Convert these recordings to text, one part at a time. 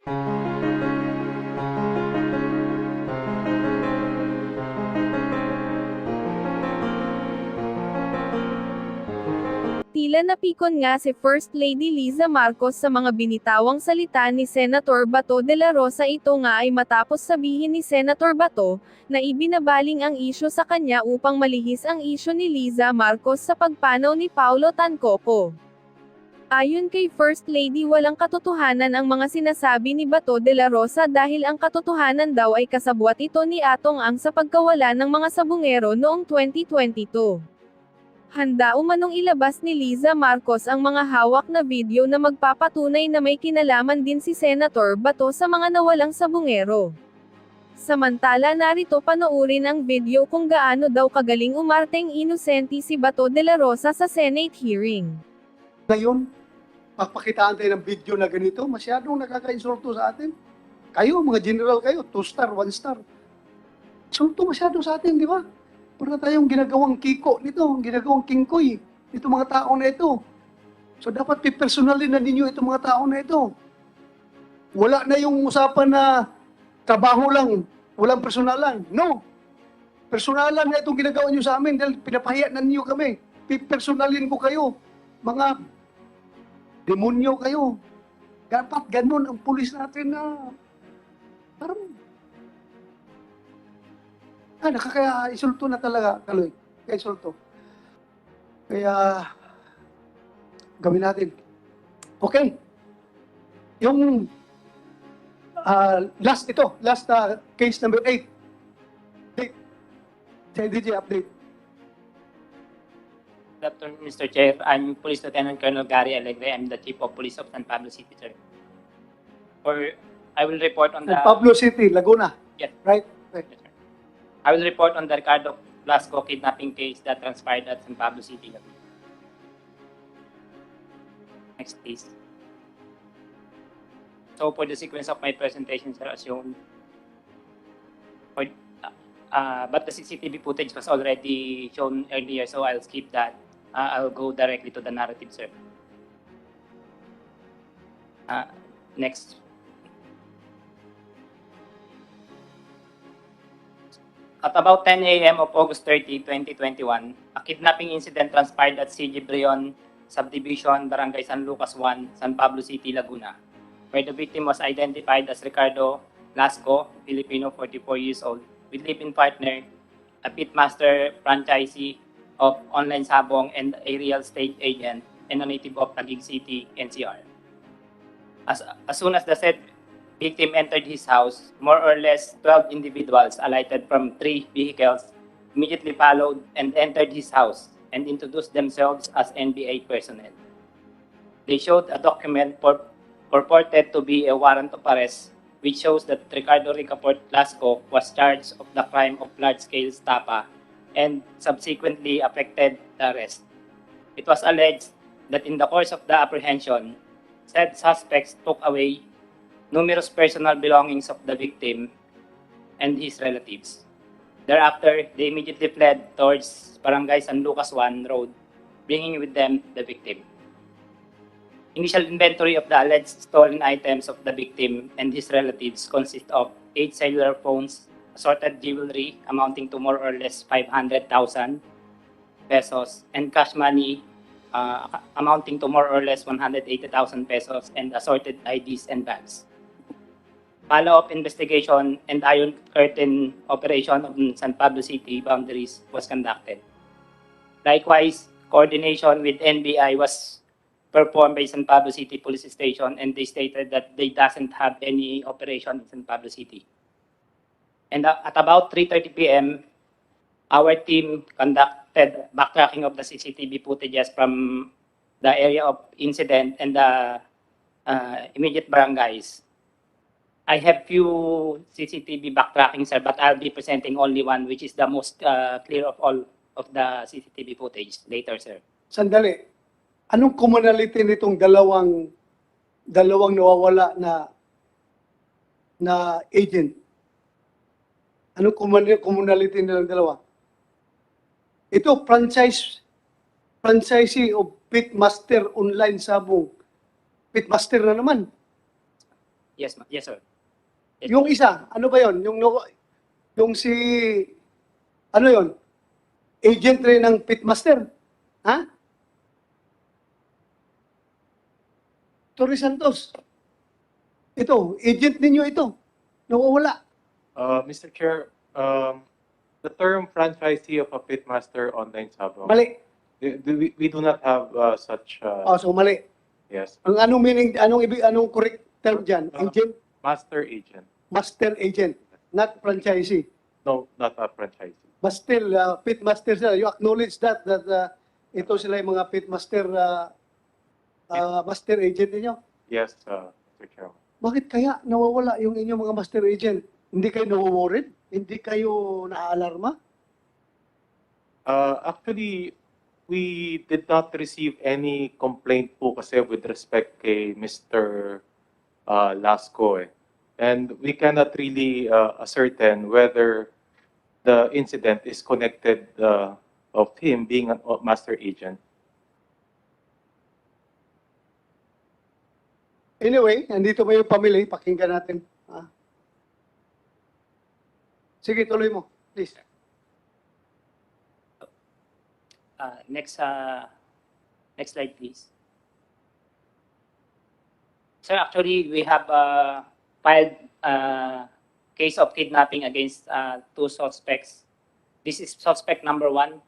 Tila napikon nga si First Lady Liza Marcos sa mga binitawang salita ni Senator Bato de la Rosa. Ito nga ay matapos sabihin ni Senator Bato, na ibinabaling ang isyu sa kanya upang malihis ang isyu ni Liza Marcos sa pagpanaw ni Paulo Tancoco. Ayon kay First Lady, walang katotohanan ang mga sinasabi ni Bato de la Rosa dahil ang katotohanan daw ay kasabwat ito ni Atong Ang sa pagkawala ng mga sabungero noong 2022. Handa umanong ilabas ni Liza Marcos ang mga hawak na video na magpapatunay na may kinalaman din si Senator Bato sa mga nawalang sabungero. Samantala, narito panoorin ang video kung gaano daw kagaling umarteng inosente si Bato de la Rosa sa Senate hearing. Ngayon, papakitaan tayo ng video na ganito, masyadong nakaka-insulto sa atin. Kayo, mga general kayo, 2-star, 1-star. Insulto masyado sa atin, di ba? Para tayong ginagawang kiko nito, ginagawang kingkoy, itong mga tao na ito. So dapat pipersonalin na ninyo itong mga tao na ito. Wala na yung usapan na trabaho lang, walang personalan. No. Personalan na itong ginagawa nyo sa amin dahil pinapahiya na ninyo kami. Pipersonalin ko kayo. Mga demonyo kayo. Dapat ganun ang pulis natin na parang nakaka-insulto na talaga, Kaloy. Kaya-insulto. Kaya, gawin natin. Okay. Yung last case number 8. DJ update. Good afternoon, Mr. Chair. I'm Police Lieutenant Colonel Gary Alegre. I'm the Chief of Police of San Pablo City, sir. I will report on the... Pablo City, Laguna. Yes. Right? Yes, sir. I will report on the Ricardo Blasco kidnapping case that transpired at San Pablo City. Next, please. So, for the sequence of my presentation, sir, as shown, but the CCTV footage was already shown earlier, so I'll skip that. I'll go directly to the narrative, sir. Next. At about 10 a.m. of August 30, 2021, a kidnapping incident transpired at CG Brion Subdivision, Barangay San Lucas 1, San Pablo City, Laguna, where the victim was identified as Ricardo Blasco, Filipino, 44 years old, with live-in partner, a pitmaster franchisee of Online Sabong and a real estate agent, and a native of Taguig City, NCR. As soon as the said victim entered his house, more or less 12 individuals alighted from 3 vehicles, immediately followed and entered his house and introduced themselves as NBA personnel. They showed a document purported to be a warrant of arrest, which shows that Ricardo Ricaport Blasco was charged of the crime of large-scale estafa and subsequently affected the arrest. It was alleged that in the course of the apprehension, said suspects took away numerous personal belongings of the victim and his relatives. Thereafter, they immediately fled towards Barangay San Lucas 1 Road, bringing with them the victim. Initial inventory of the alleged stolen items of the victim and his relatives consist of 8 cellular phones, assorted jewelry amounting to more or less 500,000 pesos, and cash money amounting to more or less 180,000 pesos, and assorted IDs and bags. Follow-up investigation and Iron Curtain operation of San Pablo City boundaries was conducted. Likewise, coordination with NBI was performed by San Pablo City Police Station, and they stated that they doesn't have any operation in San Pablo City. And at about 3:30 p.m., our team conducted backtracking of the CCTV footages from the area of incident and the immediate barangays. I have few CCTV backtracking, sir, but I'll be presenting only one, which is the most clear of all of the CCTV footage later, sir. Sandali. Anong commonality nitong dalawang nawawala na agent? Anong commonality nilang dalawa? Ito, franchisee of Pitmaster Online Sabong. Pitmaster na naman. Yes, yes, sir. Yes, Yung isa, ano ba yon? Yung si, ano yon? Agent rin ng Pitmaster. Ha? Torre Santos. Ito, agent ninyo ito. Nawawala. Mr. Chair, the term franchisee of a pitmaster online sabong. Mali. We do not have such, So mali. yes, Ang anong meaning, anong correct term dyan? Agent, master agent. master agent, not franchisee. No, not a franchisee. But still, Pitmaster sila. You acknowledge that ito sila yung mga Pitmaster master agent ninyo. Yes, Mr. Chairman. Bakit kaya nawawala yung inyong mga master agent? Hindi kayo nawo-worried? Hindi kayo naaalarma? Actually, we did not receive any complaint po kasi with respect kay Mr. Lasco eh. And we cannot really ascertain whether the incident is connected of him being a master agent. Anyway, nandito ba yung pamilya? Pakinggan natin. Ha? Sige, tuloy mo. Please. Next slide, please. Sir, actually, we have filed case of kidnapping against two suspects. This is suspect number 1,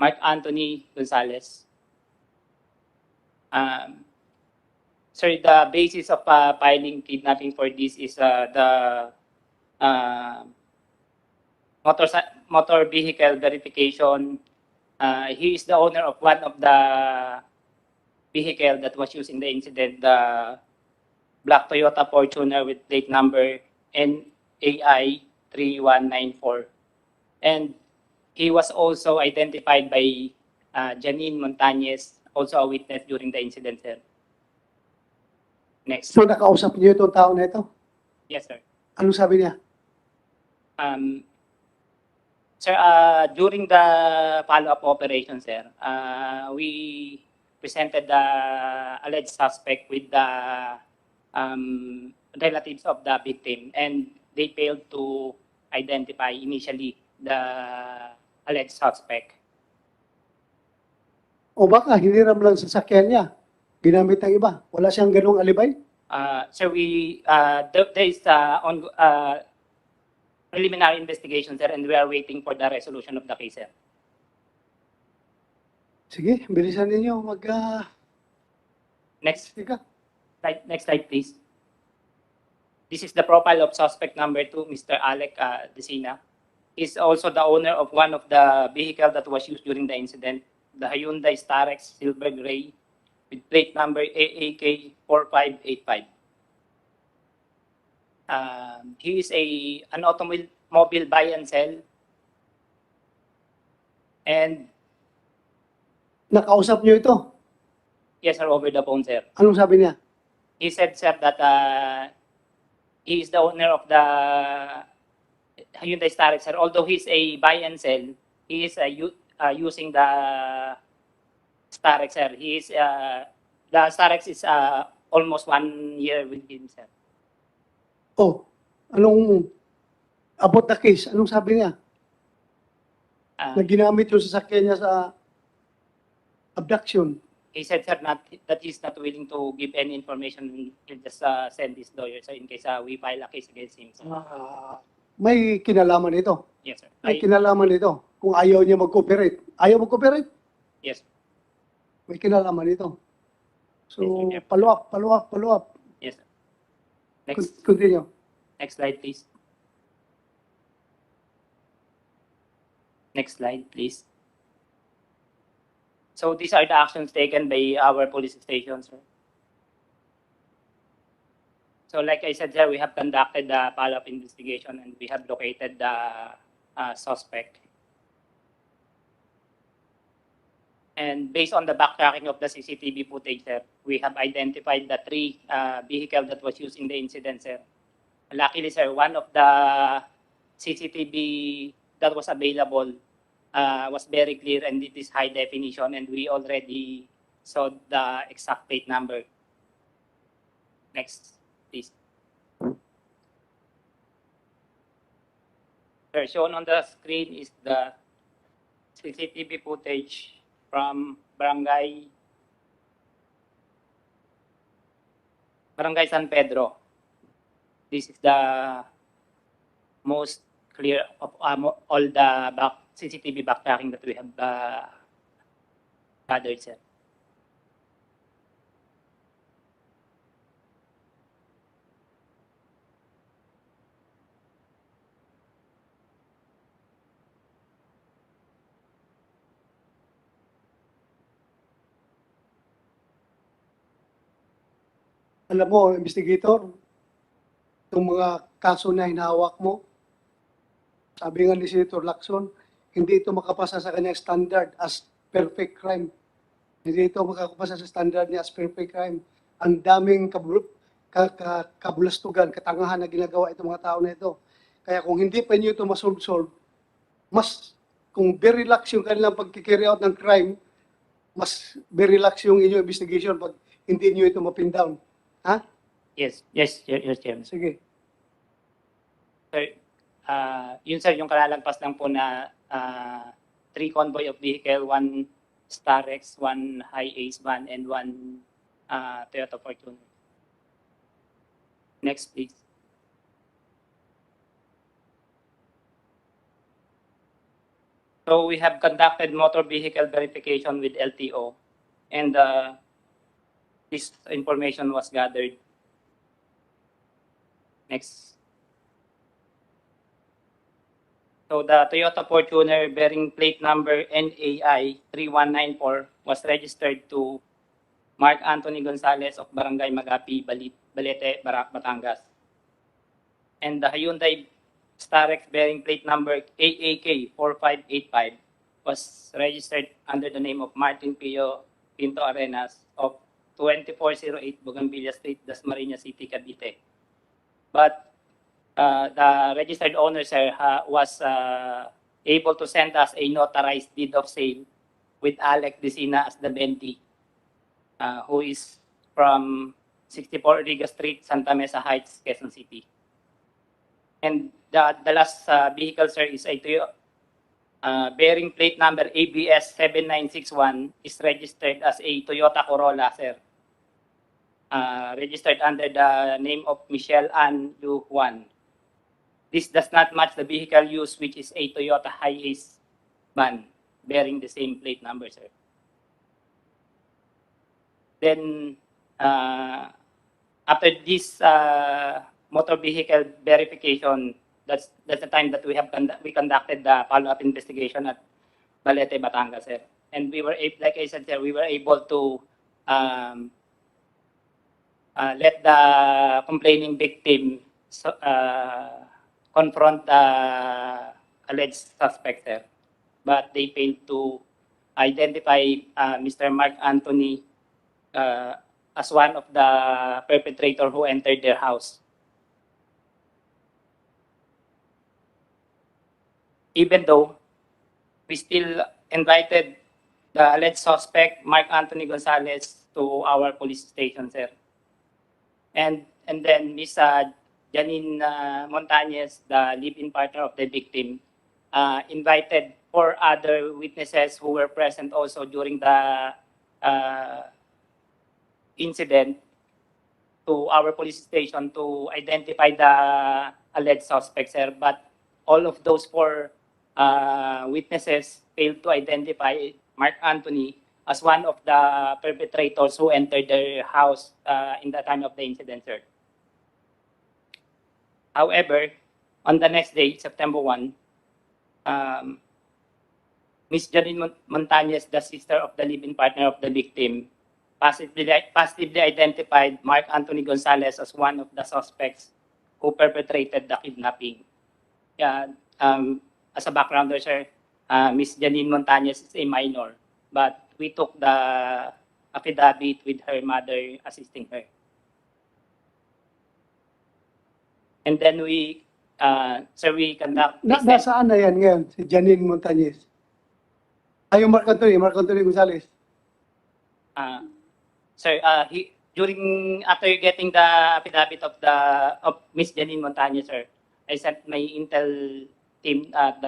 Mark Anthony Gonzalez. Sir, the basis of filing kidnapping for this is the motor vehicle verification. He is the owner of one of the vehicle that was used in the incident, the black Toyota Fortuner with plate number NAI 3194. And he was also identified by Janine Montañez, also a witness during the incident, sir. Next. So, nakausap niyo itong tao na ito? Yes, sir. Anong sabi niya? Sir, during the follow-up operation, sir, we presented the alleged suspect with the relatives of the victim, and they failed to identify initially the alleged suspect. O baka hiniram lang sa sasakyan niya. Ginamit ng iba. Wala siyang ganung alibay? Sir, there is preliminary investigation, sir, and we are waiting for the resolution of the case, sir. Sige, bilisan ninyo. Next Sige. next slide, please. This is the profile of suspect number 2, Mr. Alec Decina. He's also the owner of one of the vehicle that was used during the incident, the Hyundai Starex Silver Gray with plate number AAK 4585. He is an automobile buy and sell. And Nakausap niyo ito? yes, sir, over the phone, sir. Anong sabi niya? He said, sir, that he is the owner of the Hyundai Starex, sir. Although he's a buy and sell, he is using the Starex, sir. The Starex is almost 1 year with him, sir. Oh, anong about the case? Anong sabi niya? Uh, Na ginamit yung sasakyan niya sa abduction. He said, sir, that he's not willing to give any information. He'll just send his lawyer, sir, in case we file a case against him, sir. May kinalaman ito. Yes, sir. May kinalaman ito. Kung ayaw niya mag-cooperate. Ayaw mag-cooperate? Yes, sir. May kinalaman ito. So, Yes, sir. follow up. Yes, sir. Next, Continue. next slide, please. Next slide, please. So these are the actions taken by our police stations, sir. So like I said, sir, we have conducted the follow-up investigation and we have located the suspect. And based on the backtracking of the CCTV footage, sir, we have identified the 3 vehicles that was used in the incident, sir. Luckily, sir, one of the CCTV that was available was very clear and it is high definition, and we already saw the exact plate number. Next, please. Sir, shown on the screen is the CCTV footage from Barangay San Pedro. This is the most clear of all the CCTV backtracking that we have gathered, sir. Alam mo, investigator, itong mga kaso na hinahawak mo, sabi nga ni Senator Lacson, hindi ito makapasa sa kanyang standard as perfect crime. Hindi ito makakapasa sa standard niya as perfect crime. Ang daming kabulastugan, katangahan na ginagawa itong mga tao na ito. Kaya kung hindi pa niyo ito masolve, mas, kung very lax yung kanilang pag-carry out ng crime, mas very lax yung inyong investigation pag hindi niyo ito mapin down. Ha? Yes, yes, Chairman. Sige. Sir, yun sir, yung kalalagpas lang po na 3 convoy of vehicle, 1 Starex, 1 High Ace van, and 1 Toyota Fortuner. Next, please. So we have conducted motor vehicle verification with LTO, and this information was gathered. Next. So the Toyota Fortuner bearing plate number NAI 3194 was registered to Mark Anthony Gonzalez of Barangay Magapi, Balete, Batangas. And the Hyundai Starex bearing plate number AAK 4585 was registered under the name of Martin Pinto Arenas of 2408 Bougainvillea Street, Dasmariñas City, Cavite. But the registered owner, sir, was able to send us a notarized deed of sale with Alec Decina as the Benti, who is from 64 Riga Street, Santa Mesa Heights, Quezon City. And the last vehicle, sir, is a Toyota, bearing plate number ABS 7961, is registered as a Toyota Corolla, sir. Registered under the name of Michelle Ann Yu Juan. This does not match the vehicle used, which is a Toyota Hiace van bearing the same plate number, sir. Then, after this motor vehicle verification, that's the time that we conducted the follow-up investigation at Balete, Batangas, sir. And we were, like I said, sir, we were able to let the complaining victim confront the alleged suspect, sir. But they failed to identify Mr. Mark Anthony as one of the perpetrator who entered their house. Even though we still invited the alleged suspect, Mark Anthony Gonzalez, to our police station, sir. And then Ms. Janine Montañez, the live-in partner of the victim, invited 4 other witnesses who were present also during the incident to our police station to identify the alleged suspect, sir. But all of those 4 witnesses failed to identify Mark Anthony as one of the perpetrators who entered their house in the time of the incident, sir. However, on the next day, September 1, Ms. Janine Montañez, the sister of the live-in partner of the victim, positively identified Mark Anthony Gonzalez as one of the suspects who perpetrated the kidnapping. As a backgrounder, sir, Ms. Janine Montañez is a minor, but we took the affidavit with her mother assisting her. And then we, sir, we conduct... Nasaan na yan ngayon, si Janine Montañez? Ay, yung Mark Anthony Gonzalez. Sir, after getting the affidavit of Miss Janine Montañez, sir, I sent my intel team at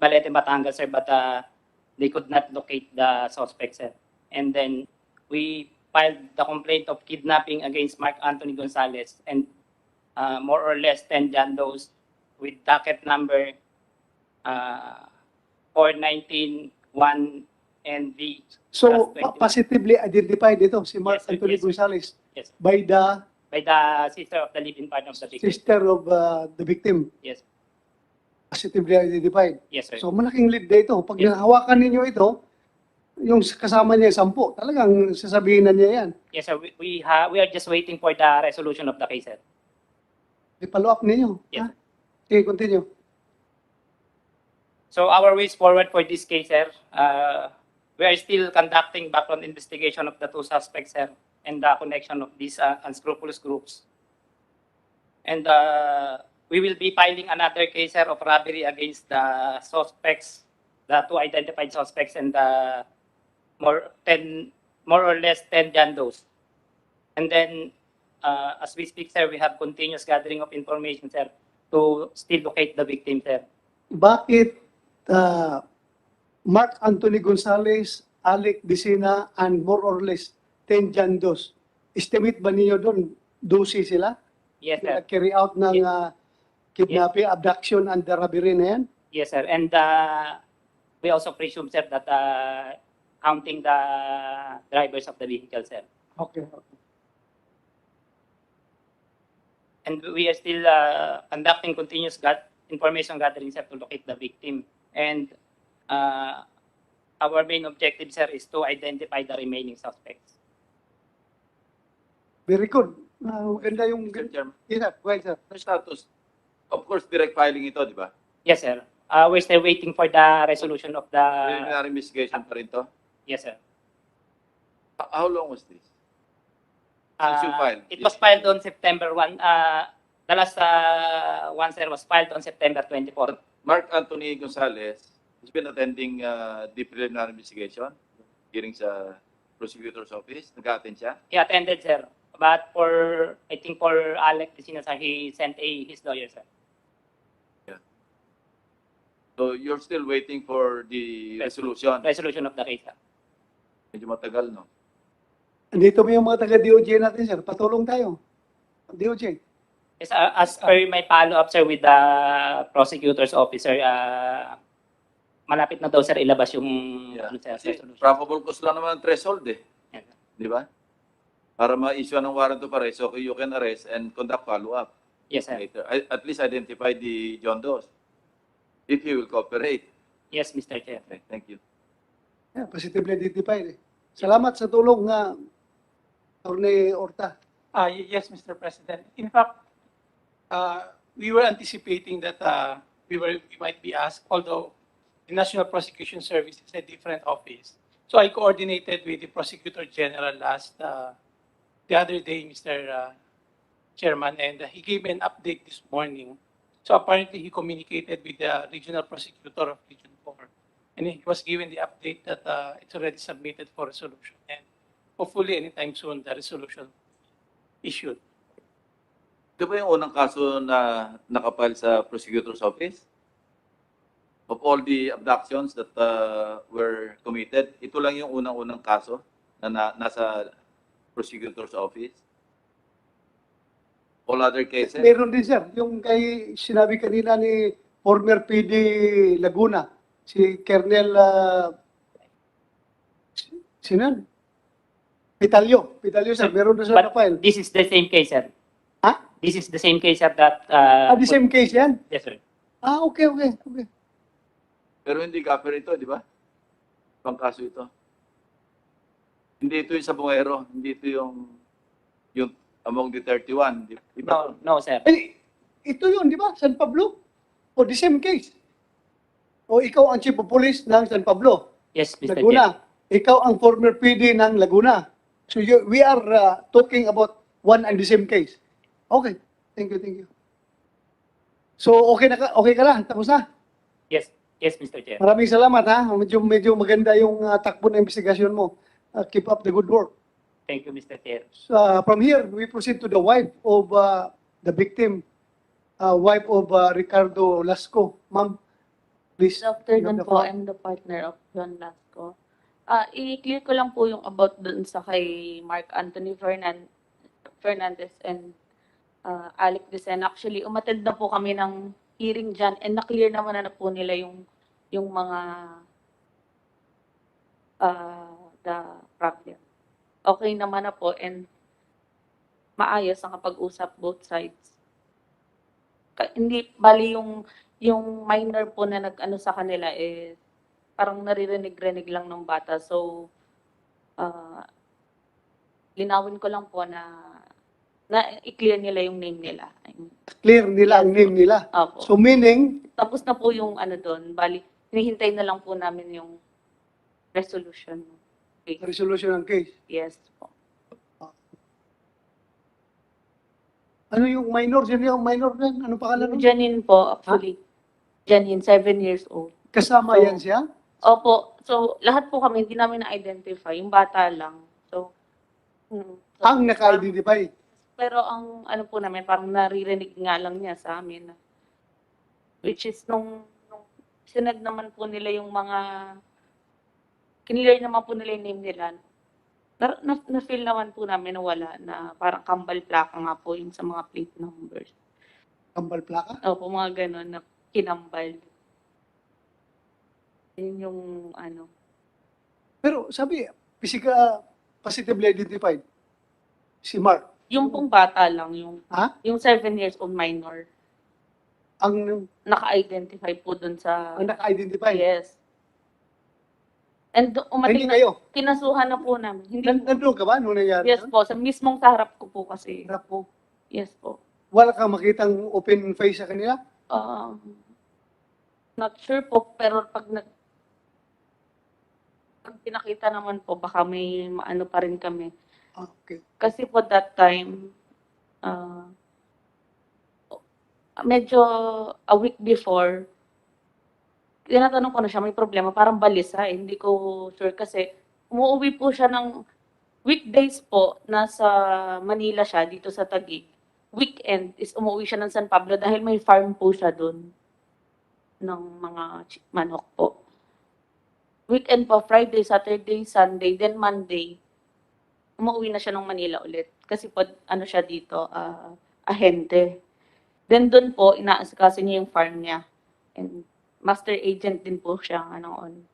Balete, Batangas, sir, but they could not locate the suspect, sir. And then we filed the complaint of kidnapping against Mark Anthony Gonzalez and more or less 10 John Does with docket number 419-1 NV. So, Plus 21. positively identified ito, si Mark Yes, sir. Anthony Yes, sir. Gonzalez, Yes, by the by the sister of the living partner of the victim. sister of the victim. Yes, Positively identified. yes, sir. So, malaking lead na ito. Pag Yes. nahawakan ninyo ito, yung kasama niya 10, talagang sasabihin na niya yan. Yes, sir. We are just waiting for the resolution of the case, sir. I-follow up ninyo. Yes. Ha? Okay, continue. So our ways forward for this case, sir, we are still conducting background investigation of the two suspects, sir, and the connection of these unscrupulous groups. And we will be filing another case, sir, of robbery against the suspects, the two identified suspects, and the more or less 10 John Does. And then, as we speak, sir, we have continuous gathering of information, sir, to still locate the victim, sir. Bakit Mark Anthony Gonzalez, Alec Vicina, and more or less 10 John Does? Estimate ba niyo doon? 12 sila? Yes, sir. Carry out ng kidnapping, abduction, and the robbery na yan? Yes, sir. And we also presume, sir, that counting the drivers of the vehicle, sir. Okay. And we are still conducting continuous information gathering, sir, to locate the victim. And our main objective, sir, is to identify the remaining suspects. Very good. Maganda yung... Mr. Chairman, Yes, sir. Well, sir. the status, of course, direct filing ito, di ba? Yes, sir. We're still waiting for the resolution of the... Preliminary investigation pa rin to. Yes, sir. How long was this? Since you filed? It was filed on September 1. The last one, sir, was filed on September 24. Mark Anthony Gonzalez has been attending the preliminary investigation, hearing sa prosecutor's office. Nag-attend siya. He attended, sir. But I think for Alec Vicina, sir, he sent his lawyer, sir. So you're still waiting for the resolution. Resolution of the case, sir. Medyo matagal, no? Andito mo yung mga taga-DOJ natin, sir. Patulong tayo. DOJ. Yes, as per my follow-up, sir, with the prosecutor's officer, malapit na daw, sir, ilabas yung Yeah. ano, sir, Kasi resolution. probable cause lang naman ang threshold, eh. Yes, sir. Di ba? Para ma-issue ng warrant of arrest, so you can arrest and conduct follow-up Yes, sir. later. At least identify the John Does, if he will cooperate. Yes, Mr. Chair. Okay, thank you. Yeah, positively identified. Salamat sa tulong nga, Attorney Orta. Yes, Mr. President. In fact, we were anticipating that we might be asked, although the National Prosecution Service is a different office. So I coordinated with the Prosecutor General the other day, Mr. Chairman, and he gave me an update this morning. So apparently he communicated with the Regional Prosecutor of Region 4, and he was given the update that it's already submitted for resolution, and hopefully anytime soon the resolution issued. Ito ba yung unang kaso na nakapile sa prosecutor's office? Of all the abductions that were committed, ito lang yung unang-unang kaso na nasa prosecutor's office? All other cases? Meron din, sir. Yung kay sinabi kanina ni former PD Laguna, si Colonel Sinan? Pitalyo, sir. Meron na siya But na-file. this is the same case, sir. Ha? This is the same case, sir, that... The same case yan? Yes, sir. Okay. Pero hindi cover ito, di ba? Pang kaso ito. Hindi ito yung sa Bungero, hindi ito yung among the 31. Iba to. No, sir. Eh, ito yun, di ba? San Pablo? O the same case. O ikaw ang chief of police ng San Pablo, Yes, Mr. Chair. Laguna. Ikaw ang former PD ng Laguna. So we are talking about one and the same case. Okay. Thank you. So okay ka na? Tapos na? Yes, Mr. Chair. Maraming salamat ha. Medyo maganda yung takbo ng investigasyon mo. Keep up the good work. Thank you, Mr. Chair. From here, we proceed to the wife of the victim, wife of Ricardo Lasco. Ma'am, please. Good afternoon you have the po, floor. I'm the partner of John Lasco. I-clear ko lang po yung about dun sa kay Mark Anthony Fernandez and Alec Vicen. Actually, umattend na po kami ng hearing dyan and na-clear naman na po nila yung mga the problem. Okay naman na po and maayos ang kapag-usap both sides. Hindi, bali yung minor po na nag-ano sa kanila is parang naririnig-rinig lang ng bata. So, linawin ko lang po na i-clear nila yung name nila. Clear nila ang Yes, name nila. Opo. So meaning, Tapos na po yung ano doon. Bali, hinihintay na lang po namin yung resolution. Okay. resolution ng case. Yes po. Ano yung minor? Sino yung minor din? Ano pangalan Yung nun? Janine po, actually. Janine, 7 years old. Kasama So, yan siya? Opo. So, lahat po kami, hindi namin na-identify. Yung bata lang. So, Ang naka-identify. pero ang ano po namin, parang naririnig nga lang niya sa amin. Which is nung sinad naman po nila yung mga, kinlear naman po nila yung name nila. Na-feel naman po namin na wala, na parang kambal plaka nga po yung sa mga plate numbers. Kambal plaka? Opo, mga ganon na kinambal. Yun yung ano. Pero sabi, positively identified. Si Mark. Yung pong bata lang, yung 7 years old minor, Ang naka-identify po dun sa, naka-identify. yes. And Hindi kayo. kinasuhan na po namin. Hindi po. Nandun ka ba nung nangyari? Yes po, sa mismong sa harap ko po kasi. Harap mo. Yes po. Wala kang makitang open face sa kanila? Not sure po, pero pag pinakita naman po, baka may maano pa rin kami. Okay. Kasi po that time, medyo a week before, tinatanong ko na siya, may problema, parang balisa, hindi ko sure kasi umuwi po siya ng weekdays po, nasa Manila siya, dito sa Taguig. Weekend is umuwi siya ng San Pablo dahil may farm po siya doon ng mga manok po. Weekend po, Friday, Saturday, Sunday, then Monday, umuwi na siya ng Manila ulit. Kasi po, ano siya dito, ahente. Then doon po, inaasikaso niya yung farm niya. And master agent din po siya, noon.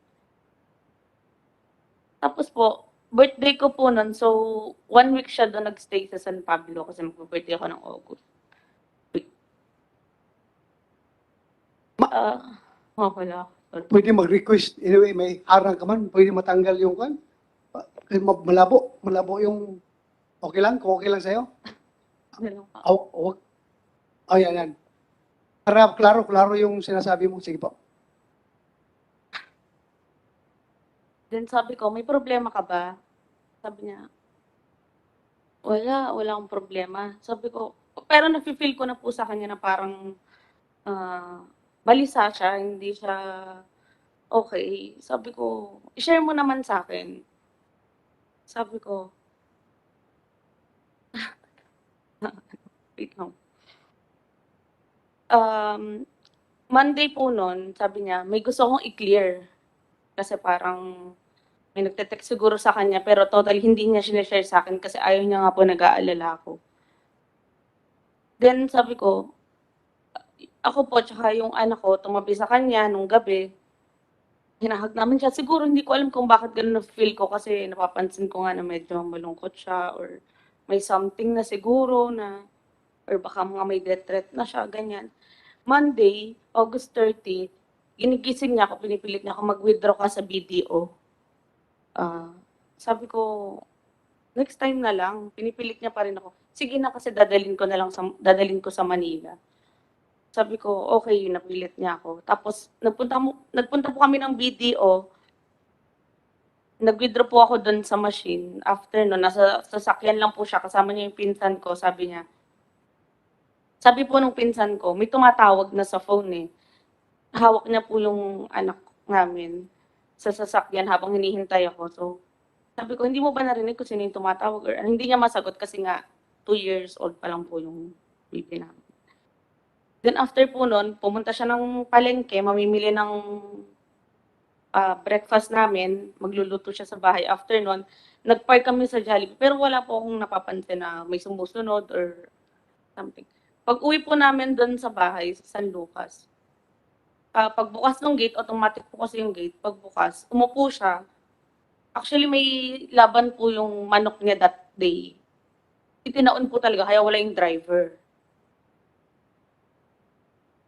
Tapos po, birthday ko po nun, so 1 week siya doon nagstay sa San Pablo kasi mag-birthday ako ng August. Wala. Sorry. Pwede mag-request. Anyway, may harang ka man. Pwede matanggal yung kan. Kasi malabo yung... Okay lang? Kung okay lang sa'yo? Ano lang po. Huwag. Yan. Para klaro yung sinasabi mo. Sige po. Then sabi ko, may problema ka ba? Sabi niya, wala akong problema. Sabi ko, pero nafe-feel ko na po sa kanya na parang balisa siya, hindi siya okay. Sabi ko, i-share mo naman sa akin. Sabi ko, wait lang. Monday po nun, sabi niya, may gusto kong i-clear. Kasi parang may nagte-text siguro sa kanya pero totally hindi niya sinishare sa akin kasi ayaw niya nga po nag-aalala ako. Then sabi ko, ako po tsaka yung anak ko tumabi sa kanya nung gabi. Hinahag namin siya. Siguro hindi ko alam kung bakit ganun na-feel ko kasi napapansin ko nga na medyo malungkot siya or may something na siguro na or baka mga may death threat na siya, ganyan. Monday, August 30, ginigising niya ako, pinipilit niya ako mag-withdraw ka sa BDO. Sabi ko, next time na lang, pinipilit niya pa rin ako. Sige na kasi dadalhin ko sa Manila. Sabi ko, okay, napilit niya ako. Tapos, nagpunta po kami ng BDO. Nag-withdraw po ako doon sa machine. After no, nasa sasakyan lang po siya, kasama niya yung pinsan ko, sabi niya. Sabi po nung pinsan ko, may tumatawag na sa phone eh. Hawak niya po yung anak namin sa sasakyan habang hinihintay ako. So, Sabi ko, hindi mo ba narinig kung sino yung tumatawag? Or, hindi niya masagot kasi nga 2 years old pa lang po yung baby namin. Then after po nun, pumunta siya ng palengke, mamimili ng breakfast namin, magluluto siya sa bahay. After nun, nag-park kami sa Jollibee, pero wala po akong napapansin na may sumusunod or something. Pag uwi po namin doon sa bahay, sa San Lucas, pagbukas ng gate, automatic po kasi yung gate, pagbukas, umupo siya. Actually, may laban po yung manok niya that day. Itinaon po talaga, kaya wala yung driver.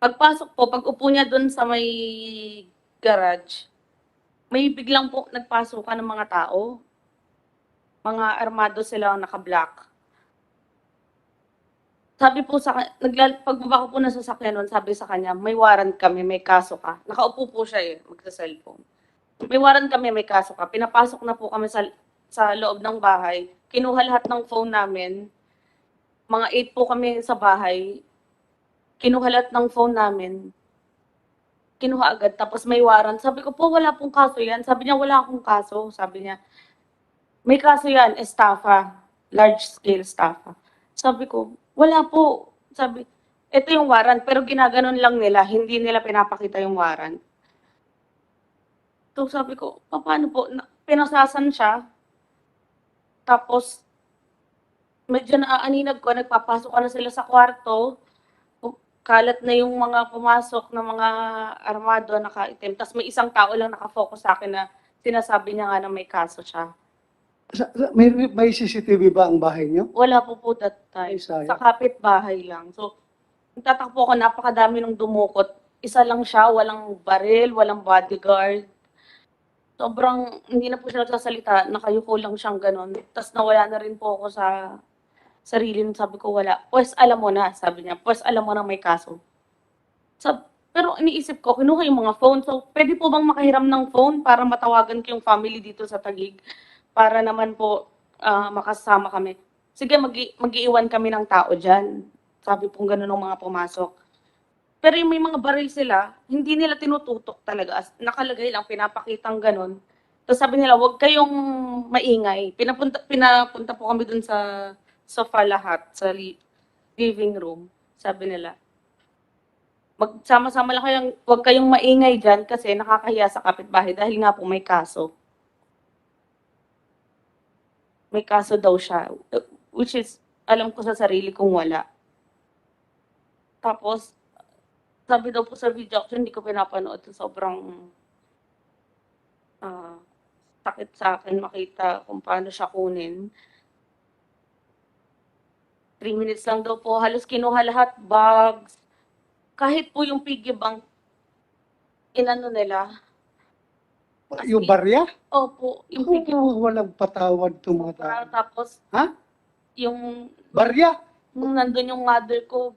Pagpasok po, pag upo niya doon sa may garage, may biglang po nagpasukan ng mga tao. Mga armado sila naka-black. Sabi po pagbaba ko po na sasakyan nun, sabi sa kanya, may warrant kami, may kaso ka. Nakaupo po siya magsa-cellphone. May warrant kami, may kaso ka. Pinapasok na po kami sa loob ng bahay. Kinuha lahat ng phone namin. Mga 8 po kami sa bahay. Kinuha lahat ng phone namin. Kinuha agad, tapos may warrant. Sabi ko po, wala pong kaso yan. Sabi niya, wala akong kaso. Sabi niya, may kaso yan, estafa. Large scale estafa. Sabi ko, wala po. Sabi, ito yung warrant, pero ginaganon lang nila. Hindi nila pinapakita yung warrant. So sabi ko, paano po? Pinasasan siya. Tapos, medyo naaaninag ko, nagpapasok na sila sa kwarto. Kalat na yung mga pumasok na mga armado, naka-itim. Tapos may isang tao lang nakafocus sa akin na sinasabi niya nga na may kaso siya. May CCTV ba ang bahay niyo? Wala po that time. Ay, sayang. Sa kapitbahay lang. So, nagtatakpo ako, napakadami nung dumukot. Isa lang siya, walang baril, walang bodyguard. Sobrang, hindi na po siya nagsasalita, nakayuko lang siyang ganun. Tapos nawala na rin po ako sa sarili, sabi ko wala. Pues alam mo na, sabi niya. Pues alam mo na may kaso. Pero iniisip ko, kinuha yung mga phone. So, pwede po bang makahiram ng phone para matawagan ko yung family dito sa Taguig? Para naman po makasama kami. Sige, mag-iiwan kami ng tao dyan. Sabi po gano'n ng mga pumasok. Pero yung may mga baril sila, hindi nila tinututok talaga. Nakalagay lang, pinapakitang gano'n. Tapos sabi nila, huwag kayong maingay. Pinapunta po kami dun sa sofa lahat, sa living room. Sabi nila, magsama-sama lang kayong, huwag kayong maingay dyan kasi nakakahiya sa kapitbahay dahil nga po may kaso. May kaso daw siya, which is, alam ko sa sarili kong wala. Tapos, sabi daw po sa video, actually hindi ko pinapanood, sobrang sakit sa akin makita kung paano siya kunin. 3 minutes lang daw po, halos kinuha lahat, bags, kahit po yung piggy bank, inano nila. Yung barya? Opo, yung piggy bank. Walang patawad itong mga tao. Tapos, Ha? yung, Barya? nung nandun yung mother ko,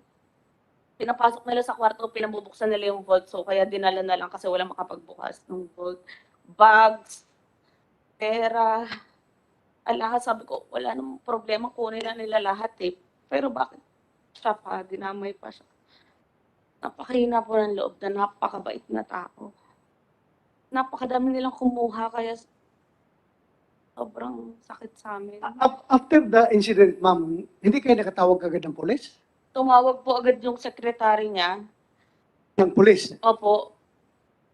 pinapasok nila sa kwarto, pinabubuksan nila yung vault, so kaya dinala na lang kasi walang makapagbukas ng vault. Bags, pera, alaha, sabi ko, wala namang problema, kunin na nila lahat Pero bakit siya pa, dinamay pa siya. Napakahina po ng loob na napakabait na tao. Napakadami nilang kumuha, kaya sobrang sakit sa amin. After the incident, ma'am, hindi kayo nakatawag agad ng polis? Tumawag po agad yung sekretary niya. Ng polis? Opo.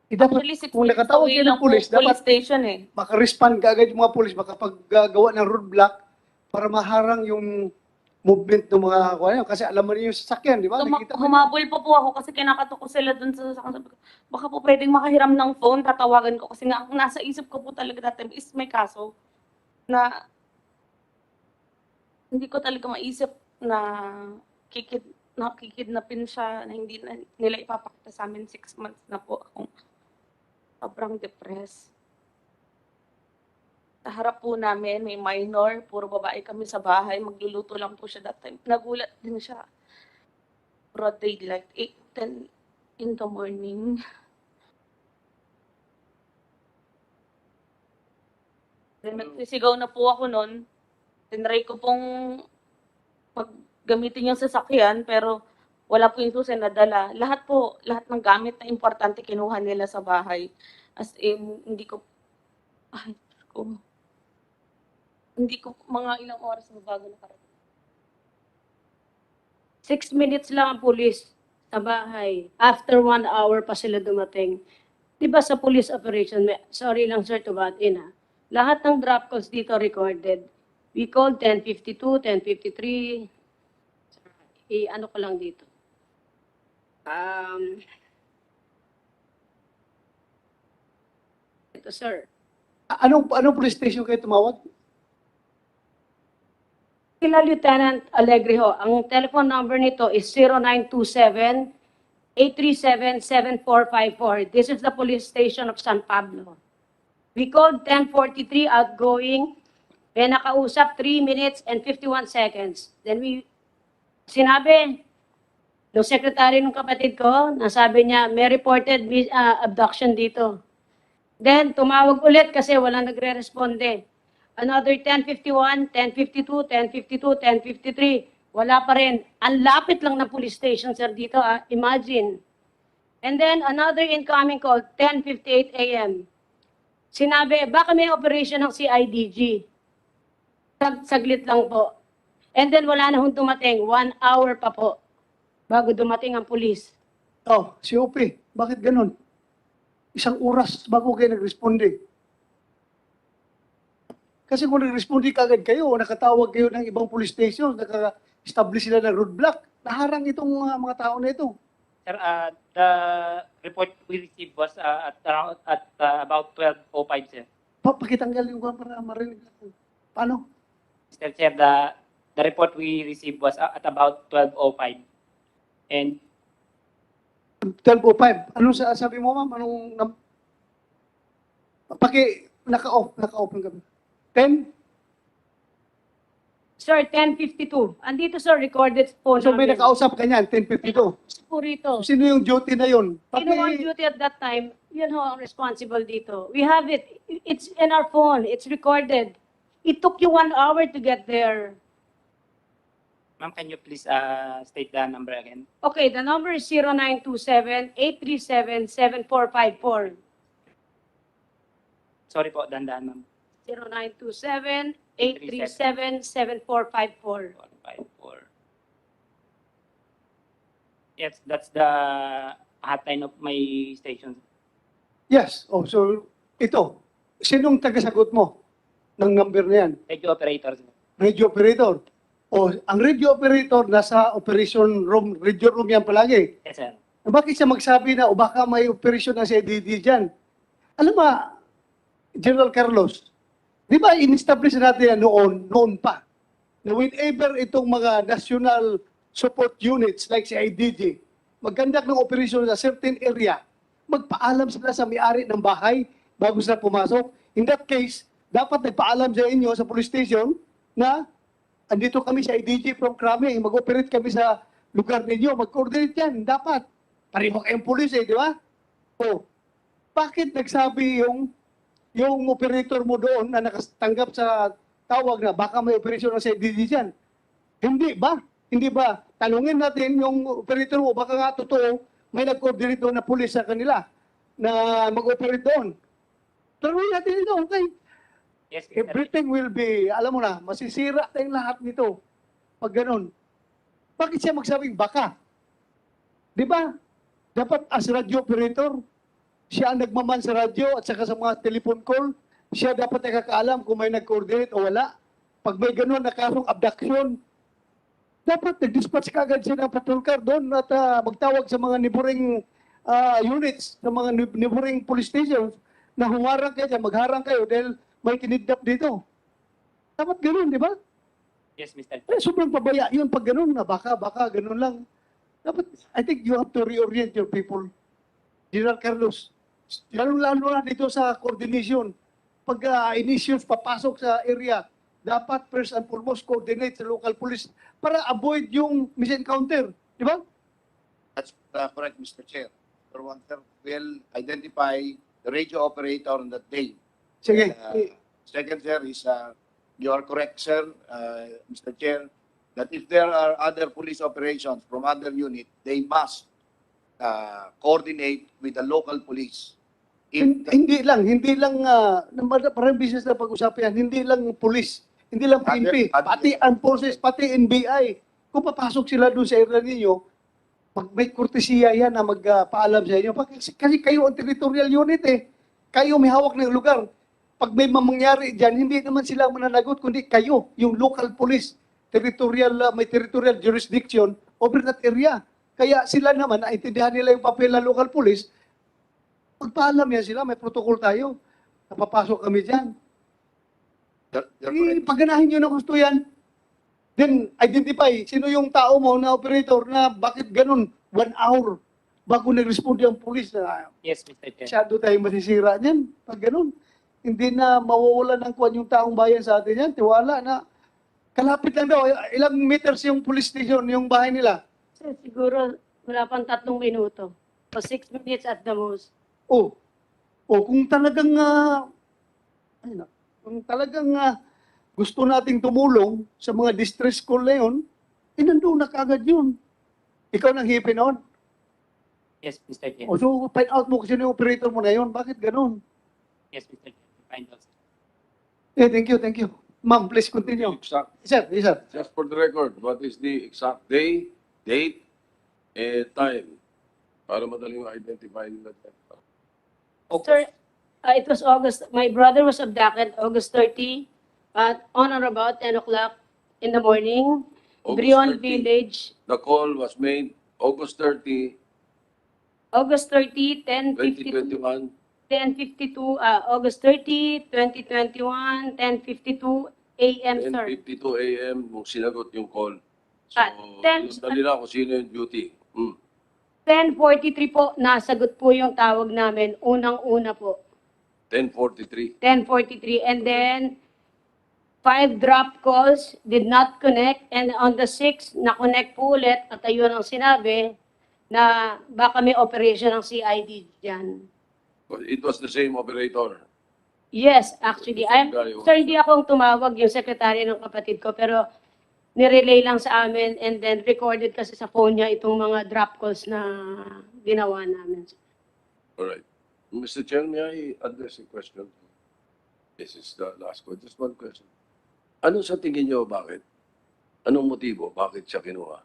Dapat, Actually, 6 kung minutes nakatawag away kayo lang ng po, polis, police dapat station makarespond ka agad yung mga polis, makapaggawa ng roadblock para maharang yung movement ng mga kasi alam mo rin yung sasakyan, di ba? Nakita mo. Humabol pa po ako kasi kinakatok ko sila dun sa sasakyan. Sabi ko, baka po pwedeng makahiram ng phone, tatawagan ko. Kasi nga, ang nasa isip ko po talaga that time is may kaso na hindi ko talaga maisip na kikidnapin siya, na hindi na nila ipapakita sa amin. 6 months na po akong sobrang depressed. Sa harap po namin, may minor, puro babae kami sa bahay, magluluto lang po siya that time. Nagulat din siya. Broad daylight, 8:10 in the morning. Then nagsisigaw na po ako noon. Tinry ko pong gamitin yung sasakyan, pero wala po yung susi na dala. Lahat ng gamit na importante kinuha nila sa bahay. As in, hindi ko, ay, ko. Hindi ko mga ilang oras na bago nakarating. 6 minutes lang ang pulis sa bahay. After 1 hour pa sila dumating. Di ba sa police operation, sorry lang sir to butt in lahat ng drop calls dito recorded. We called 1052, 1053. Ano ko lang dito. Ito sir. Anong police station kayo tumawag? Kila Lieutenant Alegreho, ang telephone number nito is 0927-837-7454. This is the police station of San Pablo. We called 1043 outgoing. May nakausap 3 minutes and 51 seconds. Then sinabi, yung secretary ng kapatid ko, nasabi niya, may reported abduction dito. Then, tumawag ulit kasi wala nagre-responde. Another 1051, 1052, 1052, 1053. Wala pa rin. Ang lapit lang ng police station, sir, dito. Imagine. And then, another incoming call, 10:58 a.m. Sinabi, baka may operation ng CIDG. Saglit lang po. And then, wala na hong dumating. 1 hour pa po bago dumating ang police. Oh, si OP, bakit ganun? Isang oras bago kayo nag-responde. Kasi kung nag-responde kagad kayo, nakatawag kayo ng ibang police station, naka-establish sila ng roadblock, naharang itong mga tao na ito. Sir, the report we received was at about 12:05, sir. Pakitanggal yung para marinig natin. Paano? Mr. Chair, the report we received was at about 12:05. And 12:05. Anong sabi mo, ma'am? Naka-off ng gabi. 10? Sir, 10:52. Andito, sir, recorded phone So may namin. nakausap ka niyan, 10:52. Po rito. Sino yung duty na yun? Sino on duty at that time, yun ho ang responsible dito. We have it. It's in our phone. It's recorded. It took you 1 hour to get there. ma'am, can you please state the number again? Okay, the number is 0927-837-7454. Sorry po, dandan, ma'am. 0927-837-7454. 154. Yes, that's the hotline of my station. Yes. Oh, so ito. Sinong tagasagot mo ng number na yan? Radio operator, sir. Radio operator. O, ang radio operator nasa operation room, radio room yan palagi. Yes, sir. Bakit siya magsabi na o baka may operasyon na si DD dyan? Alam mo, General Carlos, di ba in-establish natin yan noon pa, na whenever itong mga national support units like si IDG, magkandak ng operasyon sa certain area, magpaalam sila sa may-ari ng bahay bago sila pumasok. In that case, dapat nagpaalam sa inyo sa police station na andito kami sa IDG from Krame, mag-operate kami sa lugar ninyo, mag-coordinate yan, dapat. Pareho kayong police di ba? O, bakit nagsabi yung operator mo doon na nakatanggap sa tawag na baka may operasyon na sa IDG dyan? Hindi ba? Hindi ba? Tanungin natin yung operator mo, baka nga totoo, may nag-coordinate doon na police sa kanila na mag-operate doon. Tanungin natin ito, okay? Yes, sir. Everything will be, alam mo na, masisira tayong lahat nito. Pag ganun. Bakit siya magsabing baka? Di ba? Dapat as radio operator, siya ang nagmaman sa radyo at saka sa mga telephone call, siya dapat nakakaalam kung may nag-coordinate o wala. Pag may ganun na kasong abduction, dapat nag-dispatch kagad siya ng patrol car doon at magtawag sa mga neighboring units, sa mga neighboring police stations na humarang kayo dyan, magharang kayo dahil may kinidnap dito. Dapat ganun, di ba? Yes, Mr. Sobrang pabaya yun pag ganun na baka ganun lang. Dapat, I think you have to reorient your people. General Carlos, lalo na dito sa coordination. Pag initials papasok sa area, dapat first and foremost coordinate sa local police para avoid yung misencounter. Di ba? That's correct, Mr. Chair. For one thing, we'll identify the radio operator on that day. Sige. Second, sir, is you are correct, sir, Mr. Chair, that if there are other police operations from other unit, they must coordinate with the local police. Hindi lang, parang business na pag-usapan yan, hindi lang police. Hindi lang PNP, pati armed forces, pati NBI. Kung papasok sila doon sa area ninyo, may kurtesiya yan na magpaalam sa inyo. Kasi kayo ang territorial unit eh. Kayo may hawak ng lugar. Pag may mangyari dyan, hindi naman sila mananagot, kundi kayo, yung local police, may territorial jurisdiction over that area. Kaya sila naman, naintindihan nila yung papel ng local police, magpaalam yan sila, may protocol tayo. Napapasok kami dyan. Pagganahin nyo na gusto yan. Then, identify, sino yung tao mo na operator na bakit ganun, 1 hour bago nag-respond yung police na Yes, Mr. Chair. masyado tayong masisira niyan. Pag ganun, hindi na mawawala ng kwan yung taong bayan sa atin yan. Tiwala na. Kalapit lang daw. Ilang meters yung police station, yung bahay nila. Sir, siguro wala pang 3 minuto. So 6 minutes at the most. Oh, kung talagang, gusto nating tumulong sa mga distress call na yun, nandun na kagad yun. Ikaw nang hipi noon. Yes, Mr. Chair. So, find out mo kung sino yung operator mo na yun. Bakit ganun? Yes, Mr. Chair. Find out. Thank you. Ma'am, please continue. Exact, Yes, sir. just for the record, what is the exact day, date, and time? Para madaling identify nila. Sir, it was August. My brother was abducted August 30 at on or about 10 o'clock in the morning. August Brion 30. Village, The call was made August 30, August 30, 10:52, 2021, 10:52, August 30, 2021, 10:52 a.m., sir. 10:52 a.m. nung sinagot yung call. So, Ah, 10 dali lang kung sino yung duty. 10:43 po, nasagot po yung tawag namin, unang-una po. 10:43. 10:43, and then 5 drop calls did not connect, and on the 6th, na-connect po ulit at ayun ang sinabi na baka may operation ng CID dyan. It was the same operator. Yes, actually. Sir, hindi akong tumawag yung secretary ng kapatid ko, pero nirelay lang sa amin and then recorded kasi sa phone niya itong mga drop calls na ginawa namin. All right. Mr. Chair, may I address a question? This is the last one. Just one question. Ano sa tingin niyo bakit? Anong motibo? Bakit siya kinuha?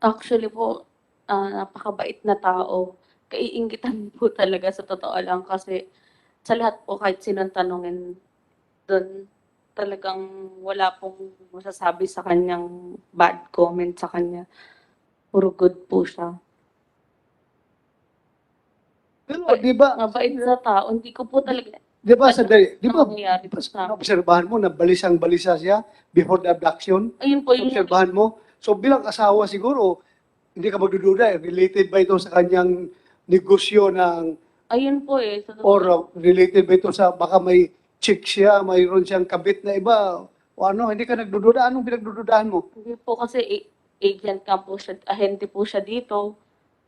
Actually po, napakabait na tao. Kaiingitan po talaga sa totoo lang kasi sa lahat po kahit sinong tanongin doon, talagang wala pong masasabi sa kanyang bad comment sa kanya. Puro good po siya. Pero, di ba, Mabait na tao. Hindi ko po talaga di ba, sandali, di ba, nangyayari po sa akin. obserbahan mo na balisang-balisa siya before the abduction? Ayun po yung Obserbahan mo? So, bilang asawa siguro, hindi ka magdududa, related ba ito sa kanyang negosyo ng, ayun po eh. Sa totoo or related ba ito sa, baka may chick siya, mayroon siyang kabit na iba, o ano, hindi ka nagdududa, anong pinagdududahan mo? Hindi po kasi agent ka po siya, ahente po siya dito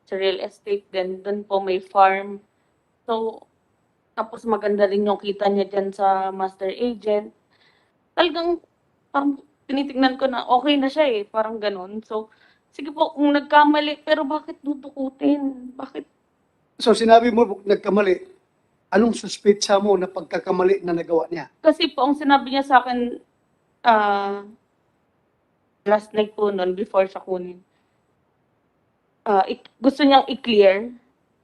sa real estate din. Doon po may farm. So, tapos maganda rin yung kita niya dyan sa master agent. Talagang parang tinitignan ko na okay na siya eh. Parang ganun. So, sige po, kung nagkamali, pero bakit dudukutin? Bakit? So, sinabi mo, nagkamali, anong suspetsa mo na pagkakamali na nagawa niya? Kasi po, ang sinabi niya sa akin, last night po noon, before siya kunin, gusto niyang i-clear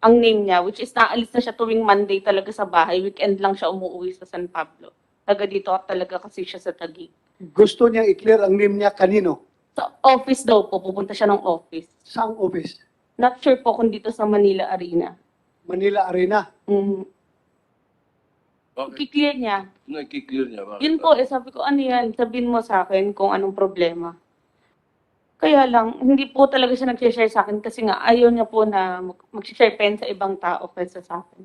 ang name niya, which is naalis na siya tuwing Monday talaga sa bahay. Weekend lang siya umuwi sa San Pablo. Taga dito talaga kasi siya sa Taguig. Gusto niya i-clear ang name niya kanino? Sa office daw po, pupunta siya ng office. Saang office? Not sure po kung dito sa Manila Arena. Manila Arena. Bakit? I-clear niya. Nag-clear niya. Bakit? Yun po, sabi ko, ano yan? Sabihin mo sa akin kung anong problema. Kaya lang, hindi po talaga siya nag-share sa akin kasi nga ayaw niya po na mag-share pen sa ibang tao kaysa sa akin.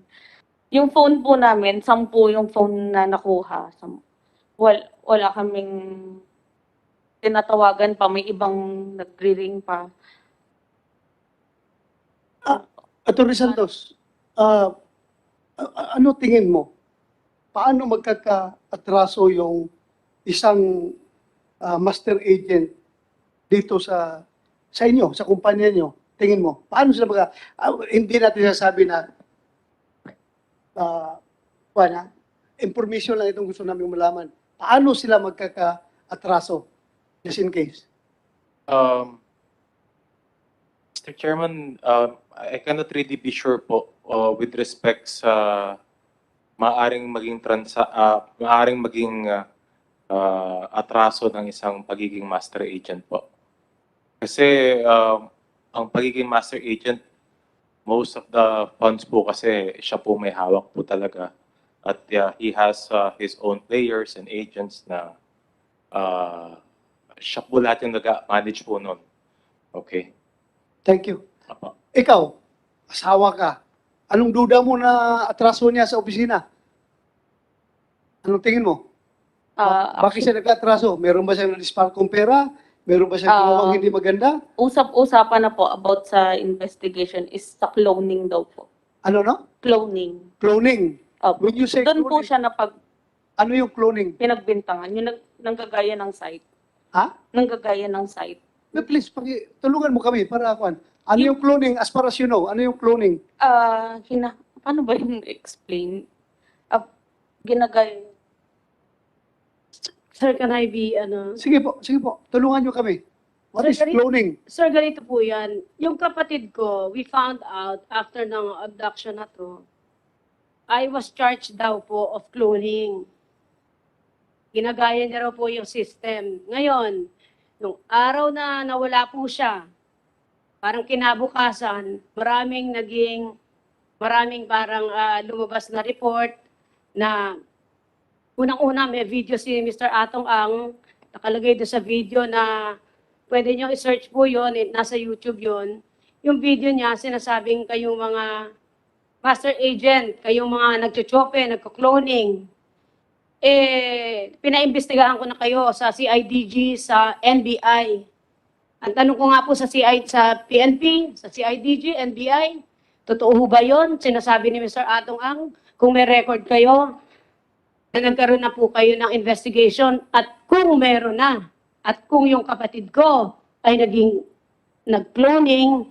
Yung phone po namin, 10 yung phone na nakuha. Wala kaming tinatawagan pa, may ibang nagre-ring pa. Atty. Santos, ano tingin mo? Paano magkaka-atraso yung isang master agent dito sa inyo, sa kumpanya nyo? Tingin mo, paano sila hindi natin sasabi na information lang itong gusto namin malaman. Paano sila magkaka-atraso? Just in case. Mr. Chairman, I cannot really be sure po with respect sa maaring maging atraso ng isang pagiging master agent po. Kasi ang pagiging master agent, most of the funds po kasi siya po may hawak po talaga. At he has his own players and agents na siya po lahat yung nag-manage po nun. Okay. Thank you. Apo. Ikaw, asawa ka. Anong duda mo na atraso niya sa opisina? Anong tingin mo? Bakit siya nagka-atraso? Meron ba siyang na-disparkong pera? Meron ba siyang ginawang hindi maganda? Usap-usapan na po about sa investigation is sa cloning daw po. Ano no? Cloning. Cloning. Opo. When you say Doon po cloning, siya na ano yung cloning? pinagbintangan. Yung nanggagaya ng site. Ha? Nanggagaya ng site. Please, tulungan mo kami para akuan. Ano yung cloning as far as you know? Ano yung cloning? Paano ba yung explain? Ginagaya. Sir, can I be, ano? Sige po. Tulungan nyo kami. What is cloning? Sir, ganito po yan. Yung kapatid ko, we found out after ng abduction na to, I was charged daw po of cloning. Ginagaya niya raw po yung system. Ngayon, nung araw na nawala po siya, parang kinabukasan, maraming parang lumabas na report na unang-una may video si Mr. Atong Ang, nakalagay doon sa video na pwede nyo i-search po yun, nasa YouTube yun. Yung video niya, sinasabing kayong mga master agent, kayong mga nagchuchope, nagko-cloning. Pinaimbestigahan ko na kayo sa CIDG, sa NBI. Ang tanong ko nga po sa PNP, sa CIDG, NBI, totoo ba yun? Sinasabi ni Mr. Atong Ang, kung may record kayo, na nagkaroon na po kayo ng investigation, at kung meron na, at kung yung kapatid ko ay nag-cloning,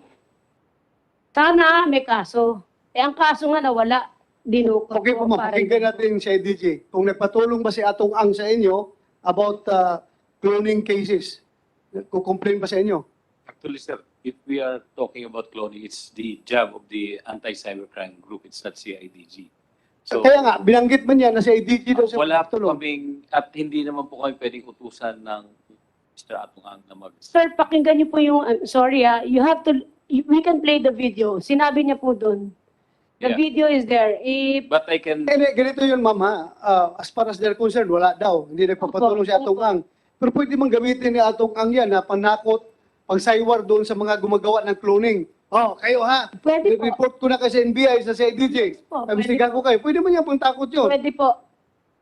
sana may kaso. Ang kaso nga nawala. Dinukot Okay po, mapakinggan natin si DJ. Kung nagpatulong ba si Atong Ang sa inyo about cloning cases? Kukomplain ba sa inyo? Actually, sir, if we are talking about cloning, it's the job of the anti-cybercrime group. It's not CIDG. So, Kaya nga, binanggit man niya na si IDG daw sa wala po tulong. kaming, at hindi naman po kami pwedeng utusan ng Mr. Atong Ang na mag... Sir, pakinggan niyo po yung, sorry you have to, we can play the video. Sinabi niya po doon. The Yeah. video is there. But I can... Ganito yun, ma'am, ha? As far as they're concerned, wala daw. Hindi nagpapatulong si Atong Ang. Pero pwede mang gamitin ni Atong Ang yan na panakot, pagsaywar doon sa mga gumagawa ng cloning. Oh, kayo ha? Pwede po. Report ko na kasi NBI sa CIDG. Po, Imbestigahan ko kayo. Pwede man yan pang takot yun. Pwede po.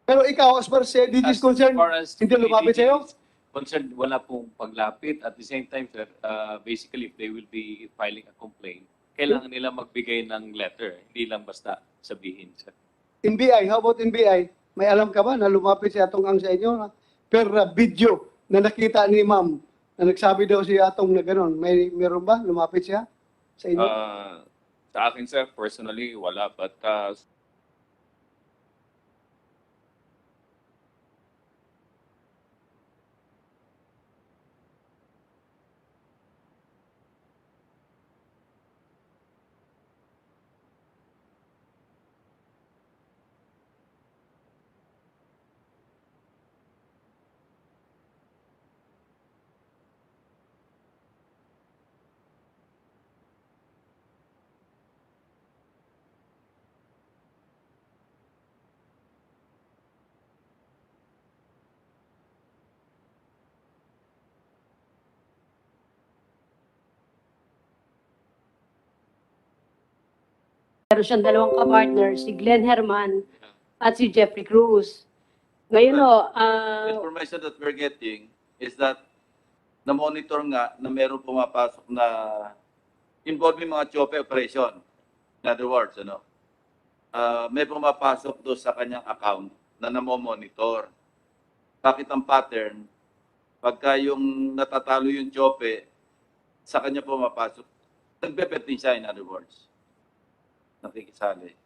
Pero ikaw, as far as CIDG is concerned, far as hindi lumapit CIDG sa'yo? is concerned, wala pong paglapit. At the same time, sir, basically, if they will be filing a complaint, kailangan nila magbigay ng letter. Hindi lang basta sabihin, sir. NBI, how about NBI? May alam ka ba na lumapit si Atong Ang sa inyo? Per video na nakita ni ma'am na nagsabi daw si Atong na gano'n. Meron ba? Lumapit siya sa inyo? Sa akin, sir, personally, wala. But Meron siyang dalawang kapartner, si Glenn Herman at si Jeffrey Cruz. Ngayon The information that we're getting is that na-monitor nga na meron pumapasok na involving mga chope operation. In other words, may pumapasok doon sa kanyang account na namo-monitor. Bakit ang pattern? Pagka yung natatalo yung chope, sa kanya pumapasok, nagbe-bet din siya, in other words. Nakikisali.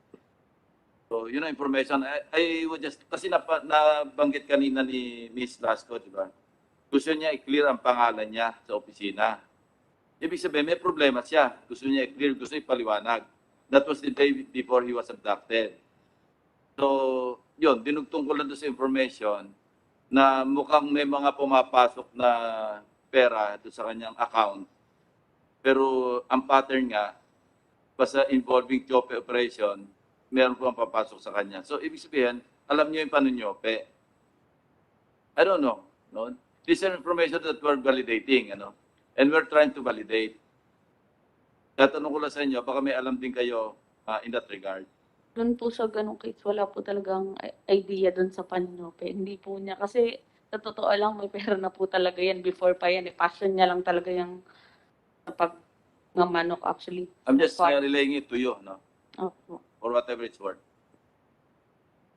So, yun ang information. I would just, kasi nabanggit kanina ni Miss Lasco, di ba? Gusto niya i-clear ang pangalan niya sa opisina. Ibig sabihin, may problema siya. Gusto niya i-clear, gusto niya ipaliwanag. That was the day before he was abducted. So, yun, dinugtong ko lang doon sa information na mukhang may mga pumapasok na pera doon sa kanyang account. Pero ang pattern nga, basta involving Chope operation, meron po ang papasok sa kanya. So, ibig sabihin, alam niyo yung panunyope. I don't know. No? This is information that we're validating, ano? And we're trying to validate. Tatanong ko lang sa inyo, baka may alam din kayo in that regard. Doon po sa ganong case, wala po talagang idea doon sa paninope. Hindi po niya. Kasi sa totoo lang, may pera na po talaga yan before pa yan. Passion niya lang talaga yung sa pagmamanok actually. I'm just relaying it to you, no? Opo. For whatever it's worth.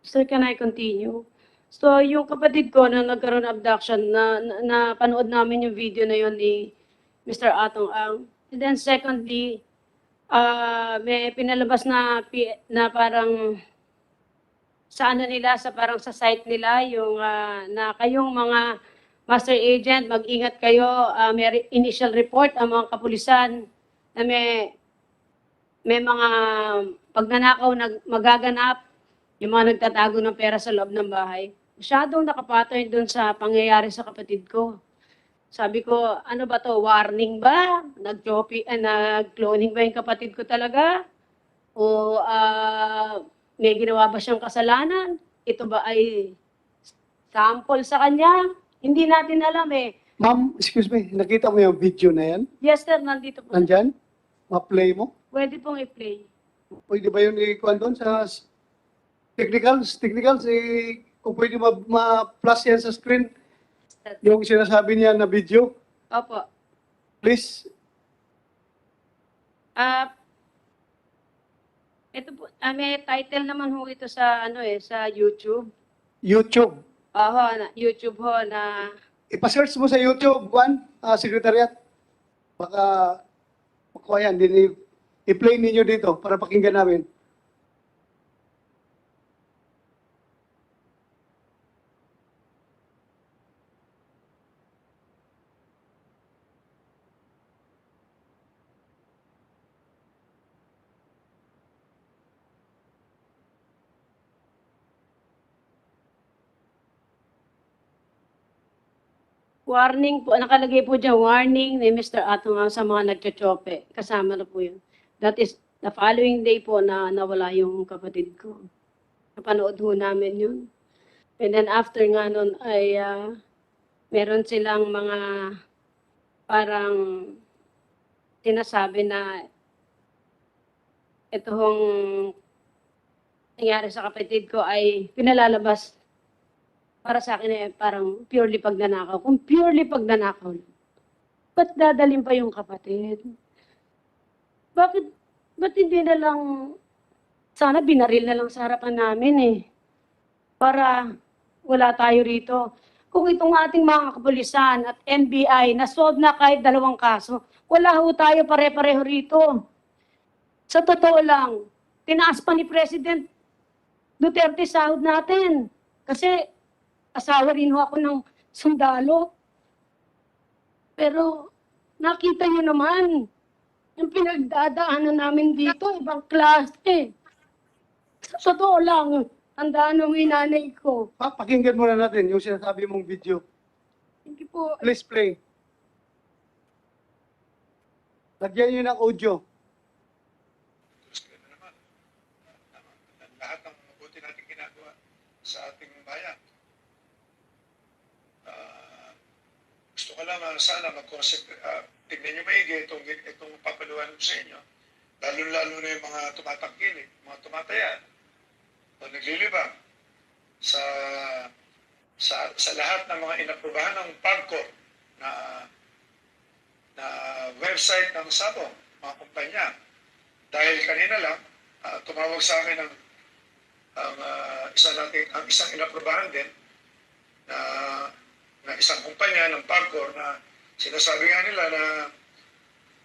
Sir, can I continue? So, yung kapatid ko na nagkaroon ng abduction, na panood namin yung video na yun ni Mr. Atong Ang. And then secondly, may pinalabas na parang sa ano nila, parang sa site nila, yung na kayong mga master agent, mag-ingat kayo, may initial report ang mga kapulisan na may mga pagnanakaw magaganap, yung mga nagtatago ng pera sa loob ng bahay. Masyadong nakapattern dun sa pangyayari sa kapatid ko. Sabi ko, ano ba to? Warning ba? Nag-cloning ba yung kapatid ko talaga? O may ginawa ba siyang kasalanan? Ito ba ay sample sa kanya? Hindi natin alam eh. Ma'am, excuse me, nakita mo yung video na yan? Yes sir, nandito po. Nandyan? Ma-play mo? Pwede pong i-play. Pwede ba yun ikuhan doon sa technicals, kung pwede ma-plus yan sa screen, yung sinasabi niya na video, Opo. please. Ito po, may title naman ho ito sa sa YouTube. YouTube. YouTube ho na Ipa-search mo sa YouTube, Juan, Secretariat. Baka makuha yan, i-play ninyo dito para pakinggan namin. warning po, nakalagay po dyan, warning ni Mr. Atong Ang sa mga nagchochope. Kasama na po yun. That is, the following day po na nawala yung kapatid ko. Napanood ho namin yun. And then after nga nun ay meron silang mga parang sinasabi na ito hong nangyari sa kapatid ko ay pinalalabas para sa akin eh, parang purely pagnanakaw. Kung purely pagnanakaw, ba't dadalhin pa yung kapatid? Ba't hindi na lang, sana binaril na lang sa harapan namin eh. Para wala tayo rito. Kung itong ating mga kapulisan at NBI na-solve na kahit 2 kaso, wala ho tayo pare-pareho rito. Sa totoo lang, tinaas pa ni President Duterte sahod natin. Kasi asawa rin ho ako ng sundalo. Pero nakita niyo naman, yung pinagdadaanan namin dito, ibang klase. Sa totoo lang, tandaan ng nanay ko. Pakinggan muna natin yung sinasabi mong video. Hindi po, Please play. Lagyan nyo ng audio. Lahat ng mabuti natin ginagawa sa ating bayan. Gusto ko lang sana tignan nyo maigi itong papaluan ko sa inyo. Lalo-lalo na yung mga tumatangkilik, mga tumataya, o naglilibang sa lahat ng mga inaprubahan ng PAGCOR na website ng SABO, mga kumpanya. Dahil kanina lang, tumawag sa akin ang isang inaprubahan din na isang kumpanya ng PAGCOR na sinasabi nga nila na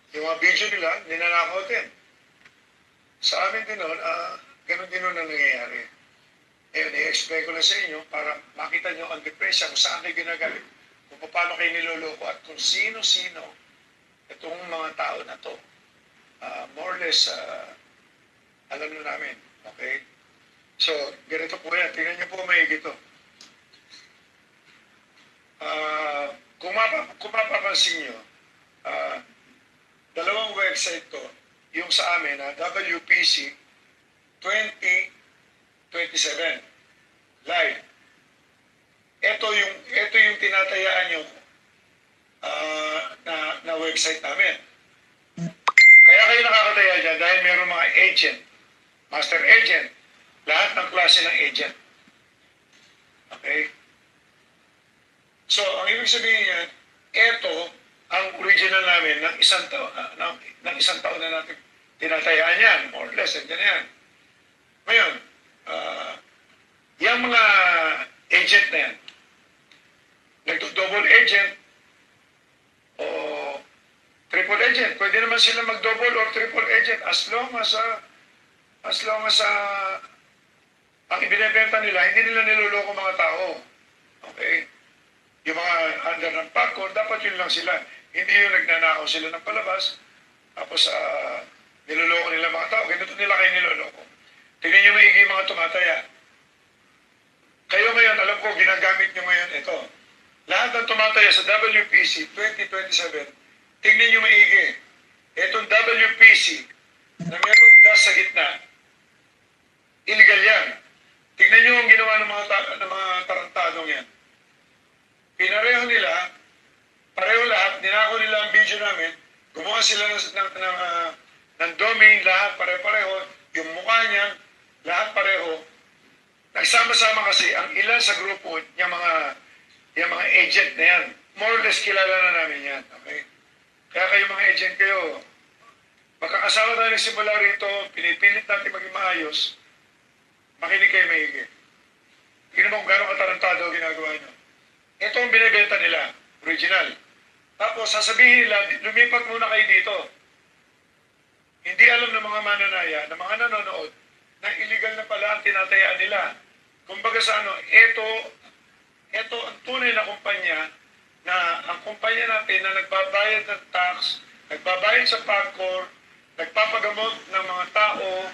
yung mga video nila, ninanakaw din. Sa amin din noon, Ganon din nun ang nangyayari. Ngayon, i-explain ko na sa inyo para makita nyo ang depresya kung saan kayo ginagamit, kung paano kayo niloloko at kung sino-sino itong mga tao na to. More or less, alam na namin. Okay? So, ganito po yan. Tingnan niyo po maigi ito. Kung mapapansin nyo, dalawang website to, yung sa amin na WPC 2027 live. Ito yung tinatayaan nyo na website namin. Kaya kayo nakakataya dyan dahil mayroong mga agent, master agent, lahat ng klase ng agent. Okay? So, ang ibig sabihin niyan, ito ang original namin ng isang taon na natin tinatayaan yan, more or less, yan yan. Ngayon, yung mga agent na yan, nagdo-double agent o triple agent, pwede naman sila mag-double or triple agent as long as ang ibinebenta nila, hindi nila niloloko mga tao. Okay? Yung mga under ng PAGCOR, dapat yun lang sila. Hindi yung nagnanakaw sila ng palabas, tapos niloloko nila mga tao. Ganito nila kayo niloloko. Tingnan nyo maigi mga tumataya. Kayo ngayon, alam ko, ginagamit nyo ngayon ito. Lahat ng tumataya sa WPC 2027, tingnan nyo maigi. Itong WPC na merong das sa gitna, illegal yan. Tingnan nyo ang ginawa ng mga tarantadong yan. Pinareho nila, pareho lahat, ninako nila ang video namin, gumawa sila ng domain, lahat pare-pareho, yung mukha niya, lahat pareho. Nagsama-sama kasi ang ilan sa grupo, yung mga agent na yan, more or less kilala na namin yan. Okay? Kaya kayo mga agent kayo, magkakasama tayo nagsimula rito, pinipilit natin maging maayos, makinig kayo maigi. Tingnan mo kung gano'ng katarantado ginagawa nyo. Ito ang binibenta nila, original. Tapos sasabihin nila, lumipat muna kayo dito. Hindi alam ng mga mananaya, ng mga nanonood, na illegal na pala ang tinatayaan nila. Kumbaga sa ito ang tunay na kumpanya, na ang kumpanya natin na nagbabayad ng tax, nagbabayad sa PAGCOR, nagpapagamot ng mga tao,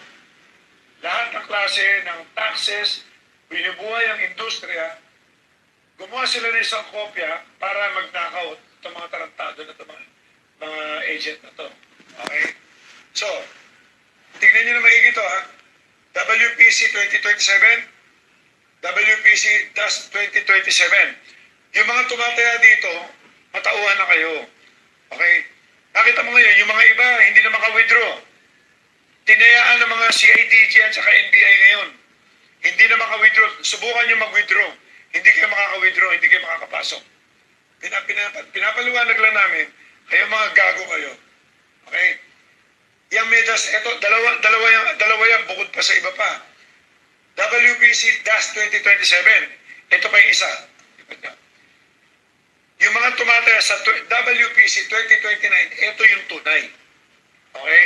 lahat ng klase ng taxes, binubuhay ang industriya, gumawa sila ng isang kopya para magnakaw itong mga tarantado na itong mga agent na to. Okay? So, tignan nyo na maigi ito ha. WPC 2027, WPC-2027. Yung mga tumataya dito, matauhan na kayo. Okay? Nakita mo ngayon, yung mga iba, hindi na maka-withdraw. Tinayaan ng mga CIDG at saka NBI ngayon. Hindi na maka-withdraw. Subukan nyo mag-withdraw. Hindi kayo makaka-withdraw, hindi kayo makakapasok. Pinapaliwanag lang namin, kayo mga gago kayo. Okay? Yung medas, ito, dalawa yan, bukod pa sa iba pa. WPC-2027, ito pa yung isa. Yung mga tumataya sa WPC 2029, ito yung tunay. Okay?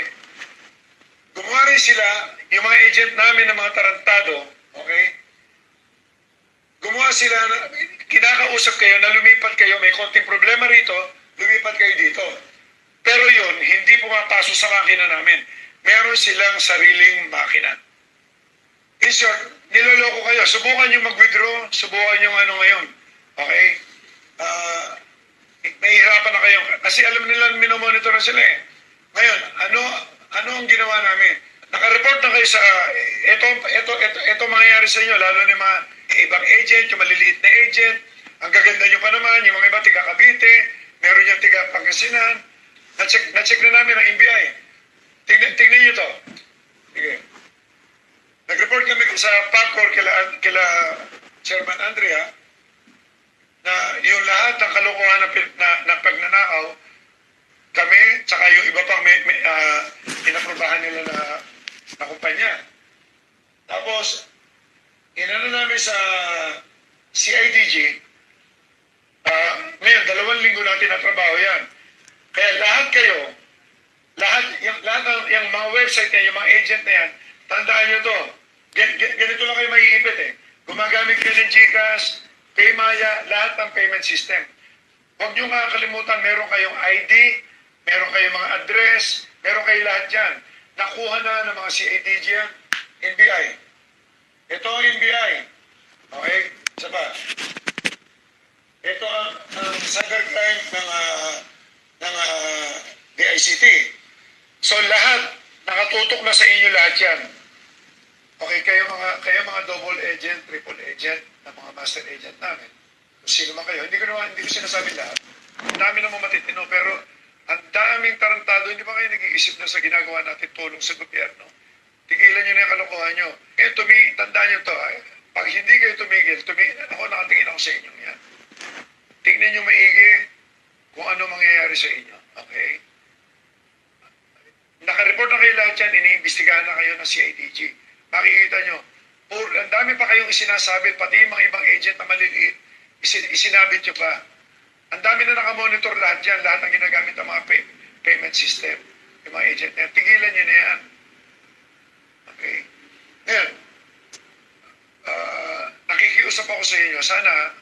Gumawa rin sila, yung mga agent namin ng mga tarantado, okay? Gumawa sila, kinakausap kayo na lumipat kayo, may konting problema rito, lumipat kayo dito. Pero yun, hindi pumapasok sa makina namin. Meron silang sariling makina. In short, niloloko kayo. Subukan nyo mag-withdraw, subukan nyo ngayon. Okay? Nahihirapan na kayo. Kasi alam nila, minomonitor na sila eh. Ngayon, ano ang ginawa namin? Naka-report na kayo sa, ito mangyayari sa inyo, lalo ni mga ibang agent, yung maliliit na agent, ang gaganda nyo pa naman, yung mga iba tiga Cavite, meron yung tiga Pangasinan, na-check na namin ang NBI. Tingnan nyo to. Sige. Nag-report kami sa PAGCOR kila Chairman Andrea na yung lahat ng kalokohan na pagnanakaw, kami, tsaka yung iba pang inaprobahan nila na kumpanya. Tapos, inano namin sa CIDG, ngayon, 2 linggo natin na trabaho yan. Kaya lahat kayo, lahat yung mga website na yung mga agent na yan, tandaan nyo to, ganito lang kayo maiipit eh. Gumagamit kayo ng GCash, Paymaya, lahat ng payment system. Huwag nyo kakalimutan, meron kayong ID, meron kayong mga address, meron kayo lahat yan. Nakuha na ng mga CIDG yan, NBI. Ito ang NBI. Okay? Isa pa. Ito ang cybercrime ng DICT. So lahat, nakatutok na sa inyo lahat yan. Okay, kayo mga double agent, triple agent, na mga master agent namin. Kung sino man kayo, hindi ko sinasabi lahat. Ang dami naman matitino, pero ang daming tarantado, hindi ba kayo nag-iisip na sa ginagawa natin tulong sa gobyerno? Tigilan nyo na yung kalokohan nyo. Kaya tandaan nyo to, pag hindi kayo tumigil, ako nakatingin ako sa inyo yan. Tingnan nyo maigi kung ano mangyayari sa inyo. Okay? Naka-report na kayo lahat yan, iniimbestigahan na kayo ng CIDG. Makikita nyo, ang dami pa kayong isinasabit, pati yung mga ibang agent na maliliit, isinabit nyo pa. Ang dami na nakamonitor lahat yan, lahat ng ginagamit ng mga payment system, yung mga agent na yan. Tigilan nyo na yan. Okay? Ngayon, nakikiusap ako sa inyo, sana,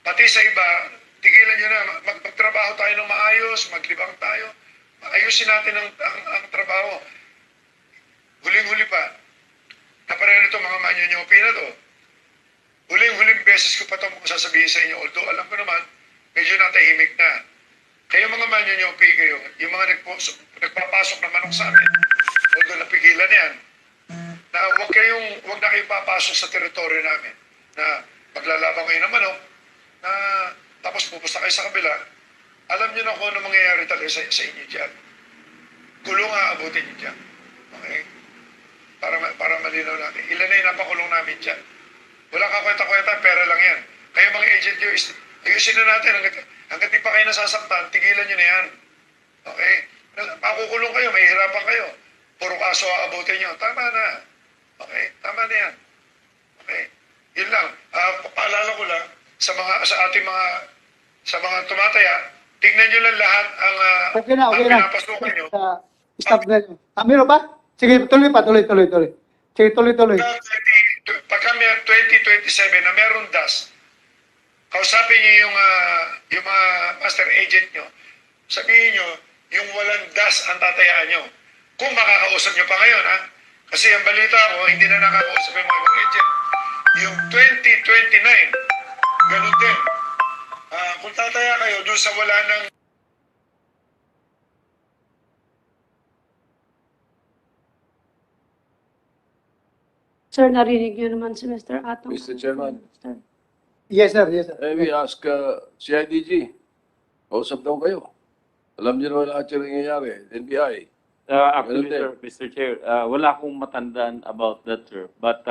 pati sa iba, tigilan nyo na, magtrabaho tayo ng maayos, maglibang tayo, ayusin natin ang trabaho. Huling-huli pa, napareho nito mga manyo-nyopi na to. Huling-huling beses ko pa ito sasabihin sa inyo, although alam ko naman, medyo natahimik na. Kayo mga manyo-nyopi kayo, yung mga nagpapasok na manok sa amin, although napigilan yan, na huwag na kayong papasok sa teritoryo namin, na maglalaban kayo ng manok, na tapos pupusta kayo sa kabila, alam nyo na kung ano mangyayari talaga sa inyo dyan. Kulong aabutin nyo dyan. Okay? Para malinaw natin. Ilan na yung napakulong namin dyan. Walang kakwenta-kwenta, pera lang yan. Kayo mga agent nyo, ayusin na natin. Hanggat di pa kayo nasasaktan, tigilan nyo na yan. Okay? Makukulong kayo, mahihirapan kayo. Puro kaso aabutin nyo. Tama na. Okay? Tama na yan. Okay? Yun lang. Paalala ko lang, sa mga tumataya, tignan nyo lang lahat ang pinapasukan nyo. Stop na nyo. Meron ba? Sige, tuloy. Sige, tuloy. Pagka may 2027 na meron DAS, kausapin nyo yung mga master agent nyo, sabihin nyo, yung walang DAS ang tatayaan nyo. Kung makakausap nyo pa ngayon, ha? Kasi ang balita ko, hindi na nakakausap yung mga agent. Yung 2029, ganun din. Kung tataya kayo doon sa wala ng Sir, narinig niyo naman si Mr. Atong. Mr. Chairman. Sir. Yes, sir. We ask CIDG, kausap daw kayo. Alam niyo naman lahat yung nangyayari, NBI. Actually, Ganun Mr. Chair, wala akong matandaan about that, sir. But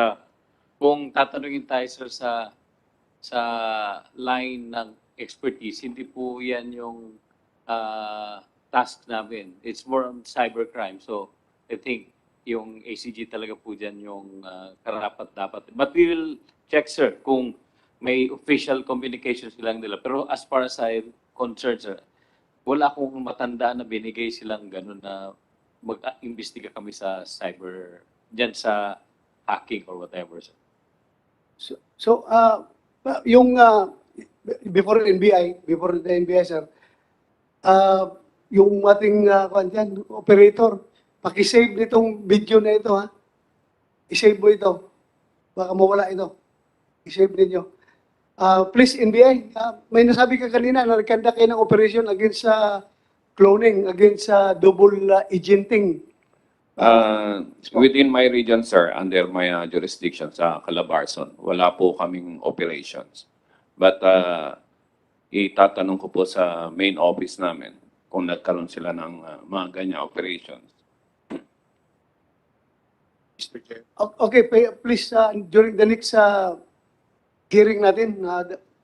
kung tatanungin tayo, sir, sa line ng expertise, hindi po yan yung task namin. It's more on cybercrime. So, I think yung ACG talaga po dyan yung karapat-dapat. But we will check, sir, kung may official communication silang nila. Pero as far as I'm concerned, sir, wala akong matandaan na binigay silang gano'n na mag-imbestiga kami sa cyber, dyan sa hacking or whatever, sir. So, yung before the NBI, sir, yung ating operator, pakisave nitong video na ito, ha? I-save mo ito. Baka mawala ito. I-save ninyo. Please, NBI, may nasabi ka kanina na nagkanda kayo ng operation against cloning, against double agenting. Within my region, sir, under my jurisdiction sa Calabarzon, wala po kaming operations. But itatanong ko po sa main office namin kung nagkaroon sila ng mga ganyan operations. Mr. Chair. Okay, please, during the next hearing natin,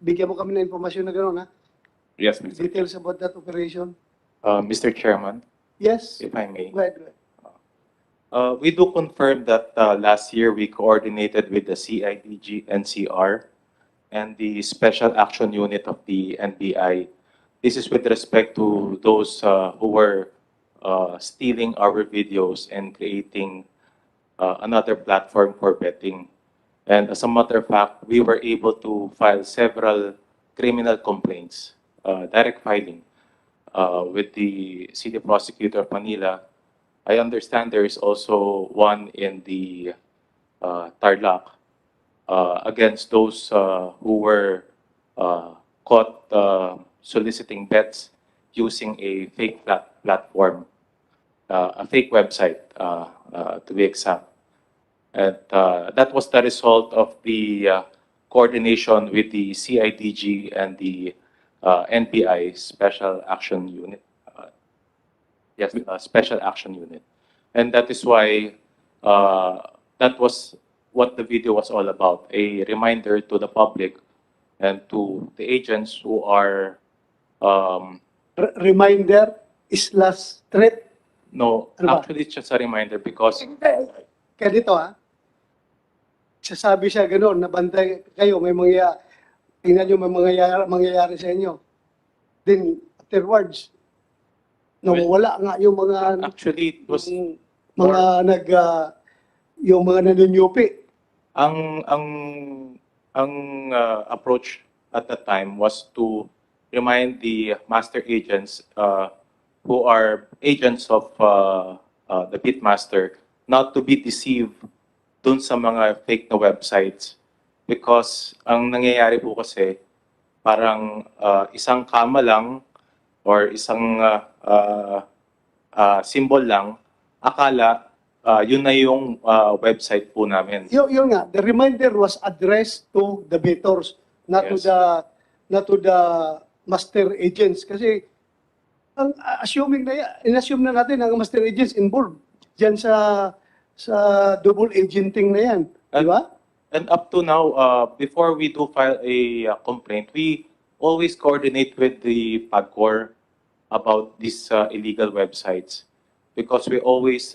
bigyan mo kami ng informasyon na gano'n, ha? Yes, Mr. Details about that operation. Mr. Chairman, Yes? if I may. Go ahead. We do confirm that last year we coordinated with the CIDG, NCR, and the Special Action Unit of the NBI. This is with respect to those who were stealing our videos and creating another platform for betting. And as a matter of fact, we were able to file several criminal complaints, direct filing, with the City Prosecutor of Manila. I understand there is also one in the Tarlac against those who were caught soliciting bets using a fake platform, a fake website, to be exact. And that was the result of the coordination with the CIDG and the NBI Special Action Unit. Yes, Special Action Unit. And that is why that was what the video was all about, a reminder to the public and to the agents who are, Reminder is last threat. no, Ano ba? actually it's just a reminder because Kaya dito sasabi siya gano'n, nabantay kayo, may tingnan nyo may mangyayari sa inyo. Then, afterwards, nawawala nga yung mga, actually it was yung mga nanunyupi. ang approach at that time was to remind the master agents who are agents of the pitmaster not to be deceived dun sa mga fake na websites because ang nangyayari po kasi parang isang kama lang or isang symbol lang, akala yun na yung website po namin. Yun nga, the reminder was addressed to the bettors, not Yes. to the master agents. Kasi, in-assume na natin ang master agents involved dyan sa double agenting na yan. Di ba? And up to now, before we do file a complaint, we always coordinate with the PAGCOR about these illegal websites because we always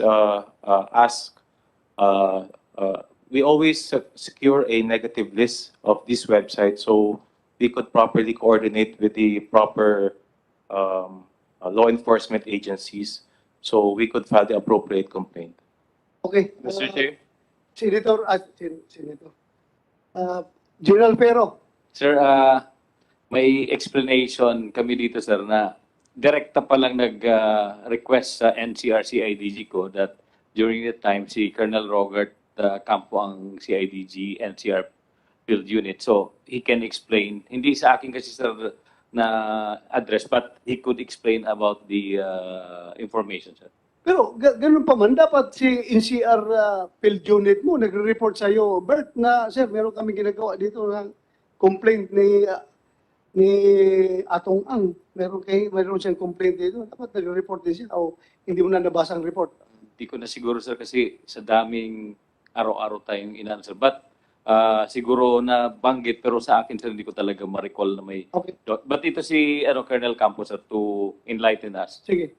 we always secure a negative list of these websites so we could properly coordinate with the proper law enforcement agencies so we could file the appropriate complaint. Okay. Mr. Chair? Senator, General Pero. Sir, may explanation kami dito, sir, na direkta pa lang nag-request sa NCR-CIDG ko that during the time si Colonel Robert Campo ang CIDG NCR field unit. So, he can explain. Hindi sa akin kasi, sir, na address, but he could explain about the information, sir. Pero ganun pa man, dapat si NCR field unit mo nagre-report sa iyo, Bert, na sir, meron kami ginagawa dito ng complaint ni Atong Ang. Meron siyang complaint dito. Dapat nagre-report din siya o hindi mo na nabasa ang report. Hindi ko na siguro, sir, kasi sa daming araw-araw tayong inanswer. But siguro na banggit, pero sa akin, sir, hindi ko talaga ma-recall na may... Okay. But ito si Colonel Campos, sir, to enlighten us. Sige.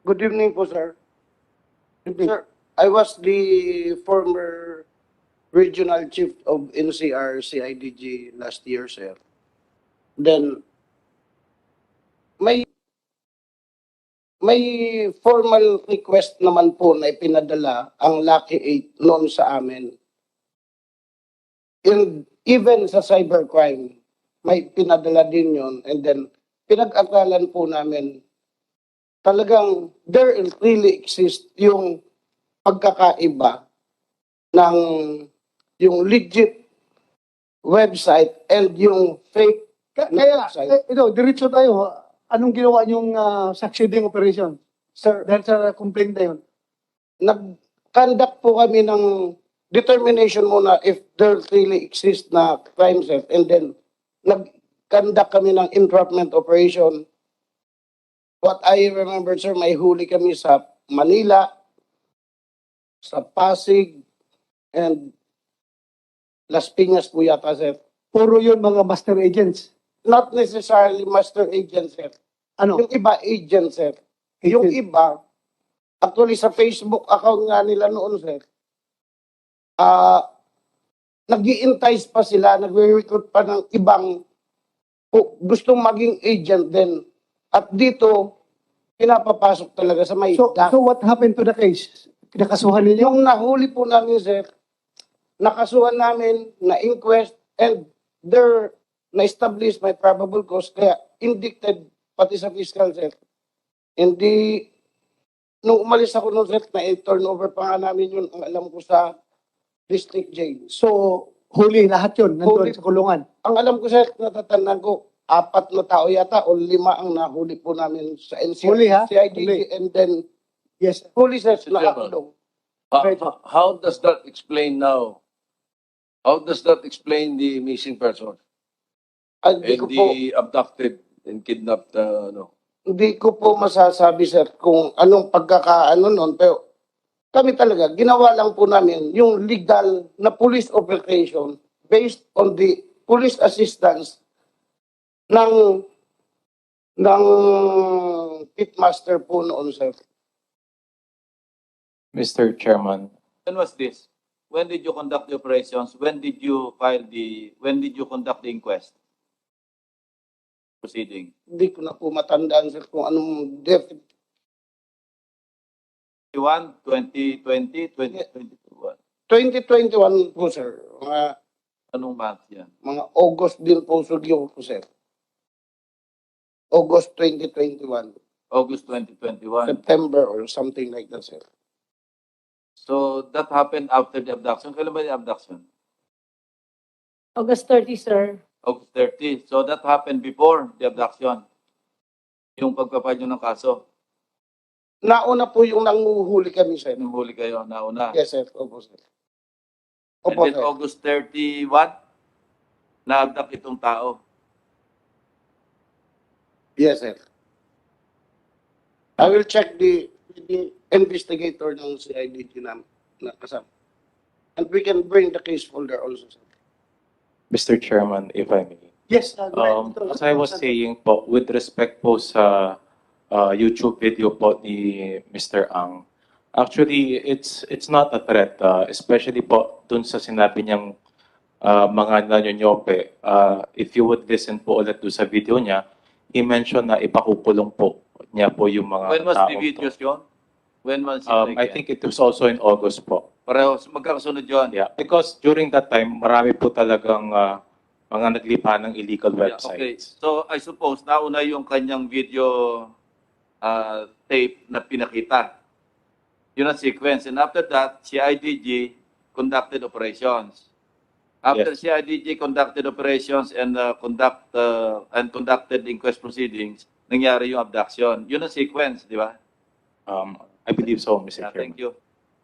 Good evening po, sir. Sir, I was the former regional chief of NCR CIDG last year, sir. Then, may formal request naman po na ipinadala ang Lucky 8 noon sa amin. And even sa cybercrime, may pinadala din yun. And then, pinag-aralan po namin talagang there really exists yung pagkakaiba ng yung legit website and yung fake website. Ito, diretso tayo. Anong ginawa niyong succeeding operation? Sir, Dahil sa complaint na yun. nag-conduct po kami ng determination muna if there really exists na crime set, and then nag-conduct kami ng entrapment operation. What I remember, sir, may huli kami sa Manila, sa Pasig, and Las Piñas po yata, sir. Puro yun mga master agents. Not necessarily master agent, sir. Ano? Yung iba, agent, sir. Yung iba, actually sa Facebook account nga nila noon, sir, nag-i-entice pa sila, nagre-recruit pa ng ibang gustong maging agent din. At dito, pinapapasok talaga sa may So what happened to the case? Kinakasuhan ninyo? Yung nahuli po namin, sir, nakasuhan namin na inquest and there na-establish may probable cause kaya indicted pati sa fiscal, sir. Hindi, nung umalis ako nung sir, na-turnover pa nga namin yun, ang alam ko sa district jail. So huli lahat yun, nandun Huli. sa kulungan. Ang alam ko, sir, natatandaan ko, 4 na tao yata o 5 ang nahuli po namin sa NCR, Huli, ha? CIDG, Huli. and then Yes. huli, sir, Mr. na Chairman. ako daw. How does that explain now? How does that explain the missing person Hindi and ko po, the abducted and kidnapped, hindi ko po masasabi, sir, kung anong pagkakaano nun, pero kami talaga, ginawa lang po namin yung legal na police operation based on the police assistance ng pitmaster po noon, sir. Mr. Chairman, When was this? When did you conduct the operations? When did you conduct the inquest proceeding? Hindi ko na po matandaan, sir, kung anong 2020, 2021. 2021 po, sir. Anong month yan? Mga August din po, sugyo po, sir. August 2021. August 2021. September or something like that, sir. So that happened after the abduction. Kailan ba yung abduction? August 30, sir. August 30. So that happened before the abduction. Yung pagpapal nyo ng kaso. Nauna po yung nanguhuli kami, sir. Nung huli kayo, nauna. Yes, sir. Opo, sir. And Opo, then sir. August 31, na-abduct itong tao. Yes, sir. I will check the investigator ng CIDG na kasama. And we can bring the case folder also, sir. Mr. Chairman, if I may. Yes. As I was saying po, with respect po sa YouTube video po ni Mr. Ang, actually, it's not a threat, especially po dun sa sinabi niyang mga nanonyonyope. If you would listen po ulit doon sa video niya, he mentioned na ipakukulong po niya po yung mga When was tao the po. videos yun? When was it I taken? think it was also in August po. Pareho, magkakasunod yun. Yeah, because during that time, marami po talagang mga naglipa ng illegal Yeah, okay. websites. So I suppose nauna yung kanyang video tape na pinakita. Yun ang sequence. And after that, CIDG conducted operations. After Yes. CIDG conducted operations and conducted inquest proceedings, nangyari yung abduction. Yun ang sequence, di ba? I believe so, Mr. Yeah, Chairman. thank you.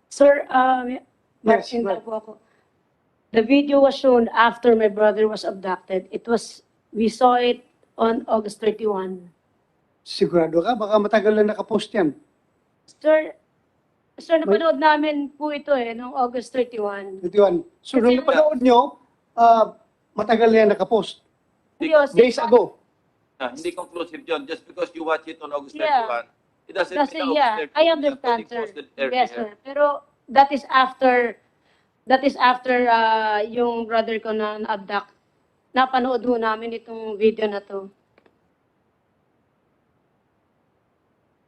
Sir, Yes, Martin po ako. The video was shown after my brother was abducted. We saw it on August 31. Sigurado ka? Baka matagal lang nakapost yan. Sir, napanood namin po ito noong August 31. 21. So nung Kasi- napanood nyo, matagal na yan nakapost. Yes, Days ago. Hindi conclusive yun. Just because you watch it on August Yeah. 31, it doesn't Kasi, mean yeah, August 31. I understand, It was sir. posted earlier. Yes, sir. Pero that is after yung brother ko na na-abduct. Napanood ho namin itong video na to.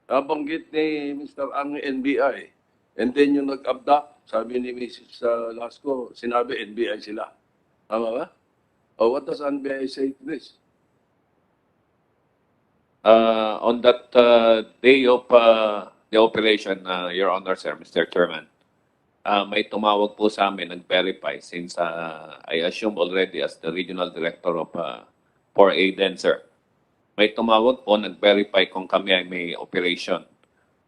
nabanggit ni Mr. Ang NBI. And then yung nag-abduct, sabi ni Mrs. Lasco, sinabi NBI sila. Tama ba? Oh, what does NBI say to this? On that day of the operation, Your Honor, sir, Mr. Chairman, may tumawag po sa amin, nag-verify since I assume already as the regional director of 4A then, sir. May tumawag po, nag-verify kung kami ay may operation.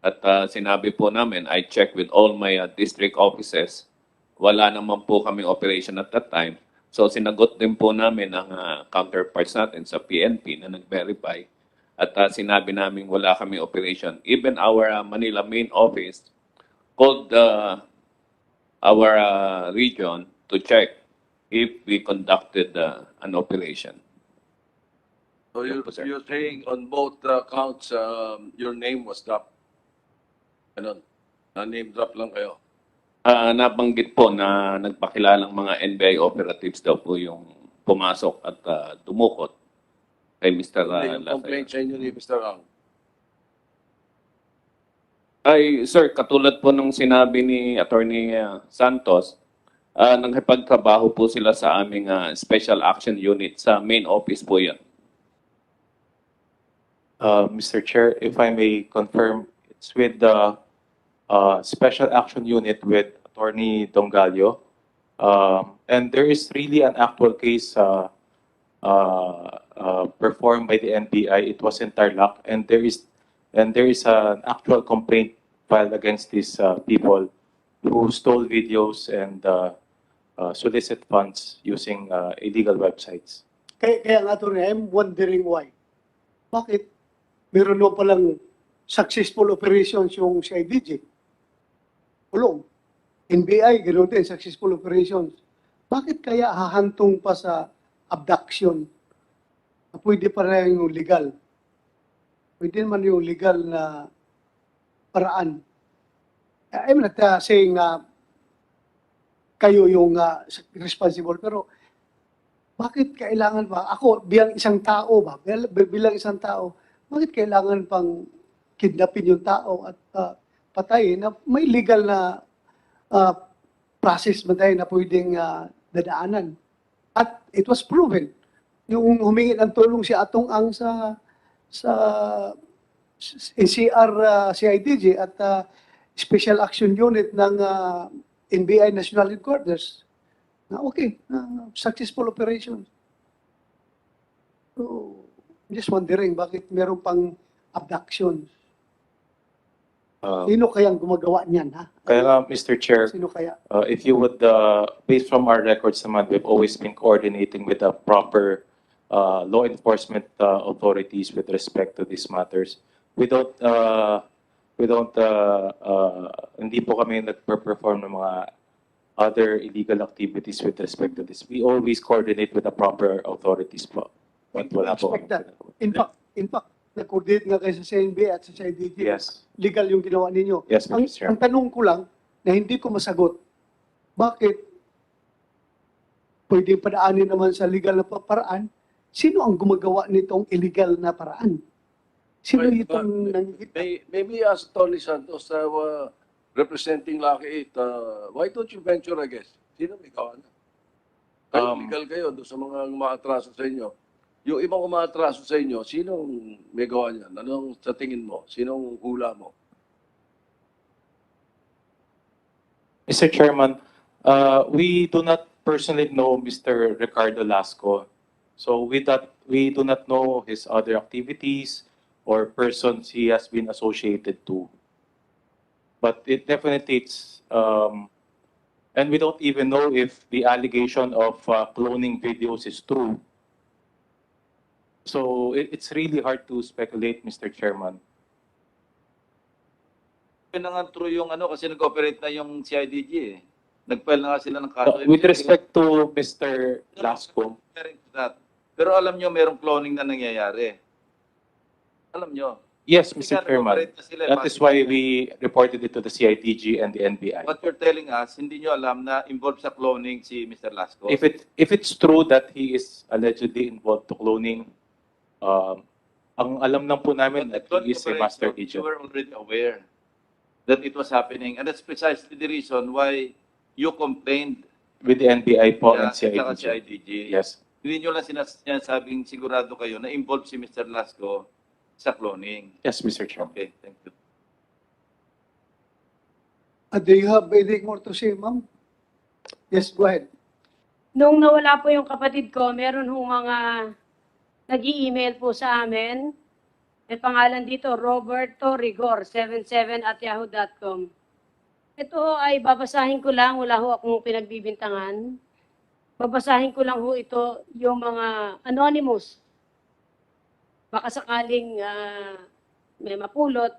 At sinabi po namin, I checked with all my district offices. Wala naman po kaming operation at that time. So sinagot din po namin ang counterparts natin sa PNP na nag-verify. At sinabi namin wala kaming operation. Even our Manila main office called our region to check if we conducted an operation. So Yes po, sir. you're saying on both counts, your name was dropped. Ano? Na-name drop lang kayo. Nabanggit po na nagpakilalang mga NBI operatives daw po yung pumasok at dumukot. kay Mr. Ano yung Lasay. complaint sa inyo ni Mr. Ang? Ay, sir, katulad po nung sinabi ni Attorney Santos, nagkipagtrabaho po sila sa aming Special Action Unit. Sa main office po yan. Mr. Chair, if I may confirm, it's with the Special Action Unit with Attorney Dongallo. And there is really an actual case performed by the NBI. It was in Tarlac, and there is an actual complaint filed against these people who stole videos and solicit funds using illegal websites. Kaya nga ito I'm wondering why. Bakit meron mo palang successful operations yung CIDG? Kulong. NBI, ganoon din, successful operations. Bakit kaya hahantong pa sa abduction? Pwede pa rin yung legal. Pwede naman yung legal na paraan. I'm not saying kayo yung responsible, pero bakit kailangan ba, ako bilang isang tao ba, bilang isang tao, bakit kailangan pang kidnapin yung tao at patayin na may legal na process ba tayo na pwedeng dadaanan? At it was proven. Yung humingi ng tulong si Atong Ang sa NCR CIDG at Special Action Unit ng NBI National Headquarters. Na okay, successful operation. So, I'm just wondering bakit meron pang abduction. Sino kayang gumagawa niyan, ha? Kaya nga, Mr. Chair, Sino kaya? if you would, based from our records naman, we've always been coordinating with the proper law enforcement authorities with respect to these matters. Hindi po kami nagper-perform ng mga other illegal activities with respect to this. We always coordinate with the proper authorities po. But wala po. Expect that. In fact, nag-coordinate nga kayo sa CNB at sa CIDG. Yes. Legal yung ginawa ninyo. Yes, Mr. Chair. Ang tanong ko lang, na hindi ko masagot, bakit pwedeng padaanin naman sa legal na paraan, sino ang gumagawa nitong illegal na paraan? Sino Right, itong Maybe as Tony Santos representing Lucky 8, why don't you venture a guess? Sino may gawa na? Kayo, legal kayo doon sa mga umaatraso sa inyo. Yung ibang umaatraso sa inyo, sinong may gawa niyan? Anong sa tingin mo? Sinong hula mo? Mr. Chairman, we do not personally know Mr. Ricardo Lasco. So we do not know his other activities or persons he has been associated to. But it definitely and we don't even know if the allegation of cloning videos is true. So it's really hard to speculate, Mr. Chairman. Yun na nga true yung kasi nag-operate na yung CIDG eh. Nag-file na nga sila ng kaso. With respect to Mr. Lasco, Pero alam nyo, merong cloning na nangyayari. Alam nyo. yes, Kasi Mr. Chairman. nag-operate na sila, That is why we reported it to the CIDG and the NBI. What you're telling us, hindi nyo alam na involved sa cloning si Mr. Lasco. If it's true that he is allegedly involved to cloning, ang alam lang po namin But that the he is a cloning master operation, agent. you were already aware that it was happening. And that's precisely the reason why you complained With the NBI po and sa CIDG. CIDG. Yes. Hindi nyo lang sinasabing sigurado kayo na involved si Mr. Lasco sa cloning. Yes, Mr. Chairman. Okay, thank you. Do you have anything more to say, ma'am? Yes, go ahead. Nung nawala po yung kapatid ko, meron hong mga nag-i-email po sa amin. May pangalan dito, Roberto Rigor, 77@yahoo.com. Ito ho ay babasahin ko lang, wala ho akong pinagbibintangan. Babasahin ko lang ho ito, yung mga anonymous. Baka sakaling may mapulot.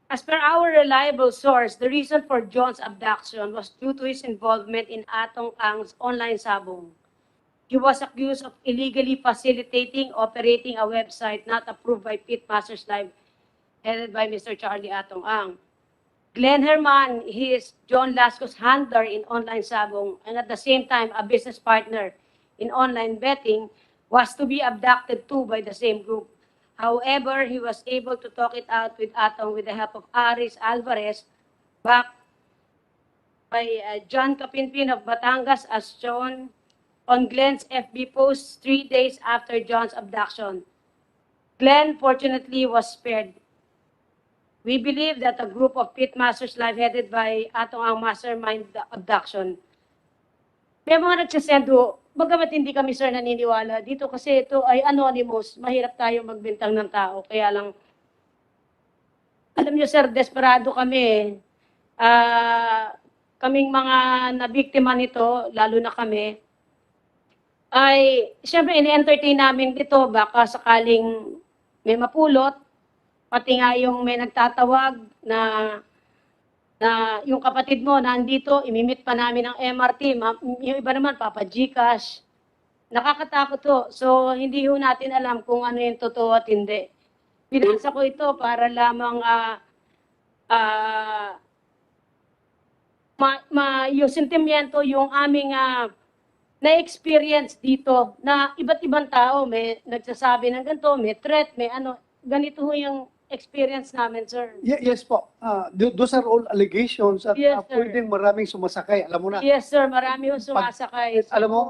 As per our reliable source, the reason for John's abduction was due to his involvement in Atong Ang's online sabong. He was accused of illegally facilitating, operating a website not approved by Pitmasters Live, headed by Mr. Charlie Atong Ang. Glenn Herman, he is John Lasco's handler in online sabong and at the same time a business partner in online betting, was to be abducted too by the same group. However, he was able to talk it out with Atong with the help of Aris Alvarez, back by John Capinpin of Batangas, as shown on Glenn's FB post 3 days after John's abduction. Glenn fortunately was spared. We believe that a group of pitmasters live-headed by Atong ang mastermind the abduction. May mga nagsasendo, bagamat hindi kami sir naniniwala dito kasi ito ay anonymous, mahirap tayo magbintang ng tao. Kaya lang, alam niyo sir, desperado kami. Kaming mga nabiktima nito, lalo na kami, ay siyempre ini-entertain namin ito baka sakaling may mapulot, pati nga yung may nagtatawag na yung kapatid mo nandito, imimit pa namin ang MRT, yung iba naman Papa Gcash. Nakakatakot to. So hindi ho natin alam kung ano yung totoo at hindi. Pinasa ko ito para lamang yung sentimiento, yung aming na-experience dito na iba't ibang tao may nagsasabi ng ganito, may threat, may ano, ganito ho yung experience namin, sir. Yes po. Those are all allegations at Yes, sir. pwedeng maraming sumasakay. Alam mo na. Yes, sir, marami ho sumasakay. So, Alam mo,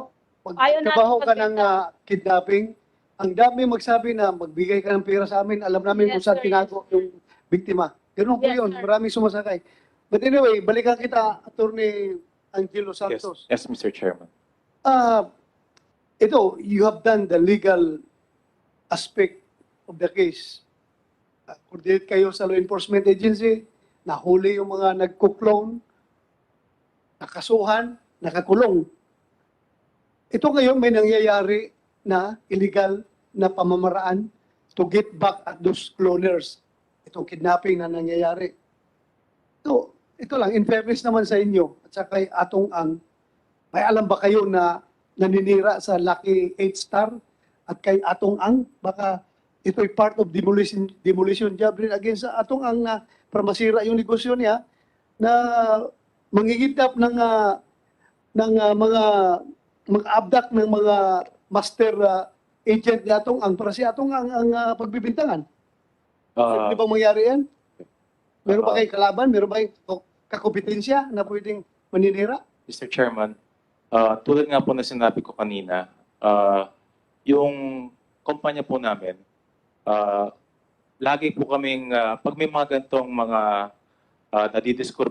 pag ayaw natin trabaho ka ng magbenta. kidnapping, ang dami magsabi na magbigay ka ng pera sa amin, alam namin Yes, kung saan sir. tinago yung biktima. Ganun po Yes, yun, sir. maraming sumasakay. But anyway, balikan kita, Attorney Angelo Yes, Santos. yes, Mr. Chairman. Ito, you have done the legal aspect of the case. Coordinate kayo sa law enforcement agency, nahuli yung mga nagkuklone, nakasuhan, nakakulong. Ito ngayon may nangyayari na illegal na pamamaraan to get back at those cloners. Itong kidnapping na nangyayari. Ito lang, in fairness naman sa inyo at sa kay Atong Ang, may alam ba kayo na naninira sa Lucky 8-Star at kay Atong Ang? Baka ito'y part of demolition job rin against sa Atong Ang na para masira yung negosyo niya na mangigitap ng mga mag-abduct ng mga master agent ni Atong Ang para si Atong Ang pagbibintangan. Hindi ba mangyari yan? Meron ba kayong kalaban? Meron ba kayong kakompetensya na pwedeng maninira? Mr. Chairman, tulad nga po na sinabi ko kanina, yung kumpanya po namin, lagi po kaming, pag may mga ganitong mga nadidiscover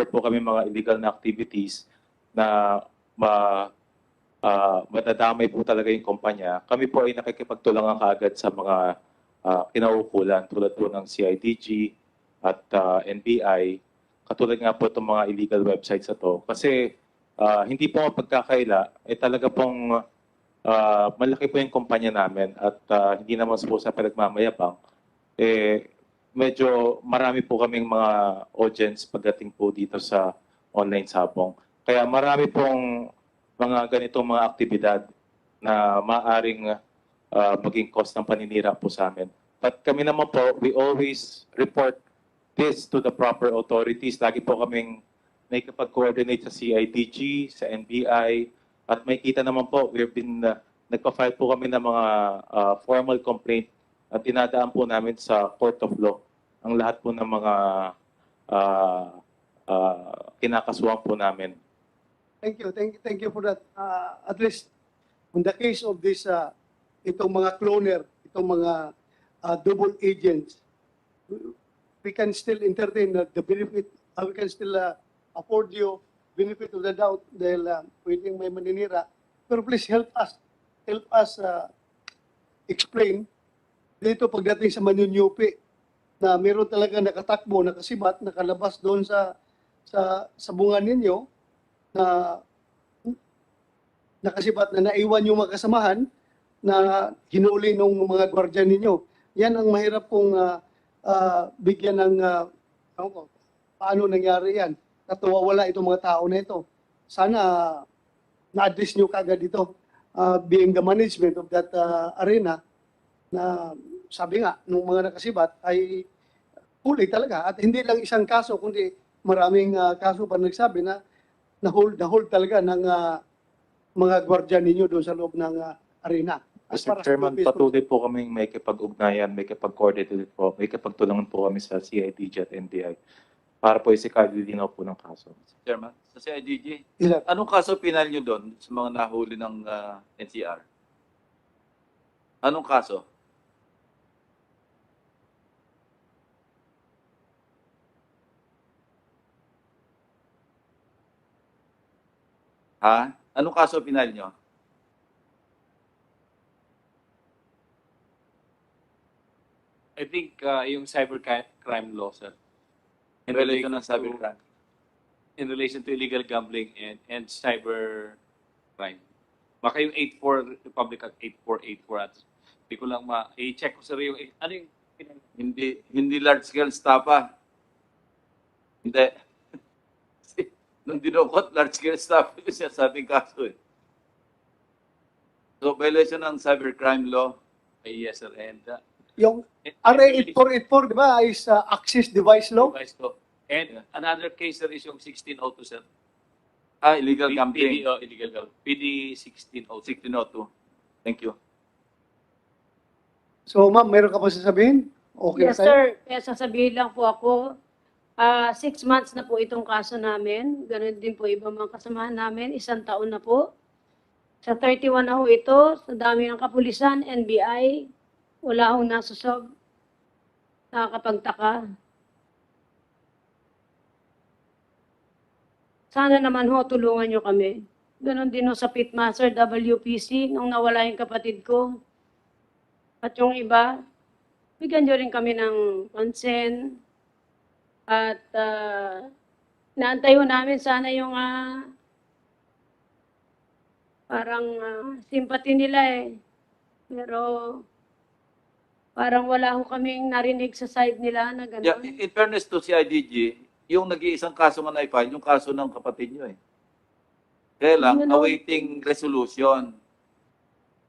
po kami mga illegal na activities na madadamay po talaga yung kumpanya, kami po ay nakikipagtulangan kaagad sa mga kinaukulan tulad po ng CIDG at NBI, katulad nga po itong mga illegal websites na to. Kasi hindi po pagkakaila, talaga pong malaki po yung kumpanya namin at hindi naman po sa pinagmamayabang. Medyo marami po kaming mga audience pagdating po dito sa online sabong. Kaya marami pong mga ganitong mga aktibidad na maaring maging cause ng paninira po sa amin. But kami naman po, we always report this to the proper authorities. Lagi po kaming may kapag-coordinate sa CIDG, sa NBI, at may kita naman po, we've been, nagpa-file po kami ng mga formal complaint at dinadaan po namin sa Court of Law ang lahat po ng mga kinakasuhan po namin. Thank you for that. At least, in the case of this, itong mga cloner, itong mga double agents, we can still entertain the benefit, we can still afford you benefit of the doubt dahil pwedeng may maninira. Pero please help us explain dito pagdating sa Manyunyupi na meron talaga nakatakbo, nakasibat, nakalabas doon sa bunga ninyo na nakasibat na naiwan yung mga kasamahan na hinuli ng mga gwardiyan ninyo. Yan ang mahirap kong bigyan ng paano nangyari yan. Natuwawala itong mga tao na ito. Sana na-address nyo kagad ito being the management of that arena na sabi nga, nung mga nakasibat ay huli talaga. At hindi lang isang kaso, kundi maraming kaso pa nagsabi na na-hold talaga ng mga gwardiya ninyo doon sa loob ng arena. As Mr. far as Chairman, the- patuloy po kaming may kipag-ugnayan, may kipag-coordinate po, may kipagtulungan po kami sa CIDG at NBI para po isikadilinaw po ng kaso. Chairman, sa CIDG, Ilan? anong kaso pinal nyo doon sa mga nahuli ng NCR? Anong kaso? Ha? Anong kaso pinal nyo? I think yung cybercrime law, sir. In relation ng cybercrime? In relation to illegal gambling and cyber crime. Baka yung 84, Republic Act 8484 at hindi ko lang i-check ko sir yung, ano yung Hindi large scale estafa. Hindi. Nung dinukot, large scale estafa yung sinasabing kaso eh. So, violation ng cybercrime law. yes sir, and Yung RA 8484, di ba, is access device law? device law. And another case sir is yung 1602 sir. Illegal gambling. Illegal gambling. PD 1602. 1602. Thank you. So, ma'am, meron ka pa sasabihin? Okay Yes, tayo? sir. Kaya sasabihin lang po ako, 6 months na po itong kaso namin. Ganun din po ibang mga kasamahan namin. 1 taon na po. Sa 31 na ho ito, sa dami ng kapulisan, NBI, wala hong nasusob. Nakakapagtaka. Sana naman ho, tulungan nyo kami. Ganon din ho sa Pitmaster, WPC, nung nawala yung kapatid ko. At yung iba, bigyan nyo rin kami ng pansin. At naantay ho namin sana yung parang sympathy nila eh. Pero parang wala ho kaming narinig sa side nila na gano'n. Yeah, in fairness to CIDG, yung nag-iisang kaso nga na-file, yung kaso ng kapatid nyo eh. Kaya lang, Ano? awaiting resolution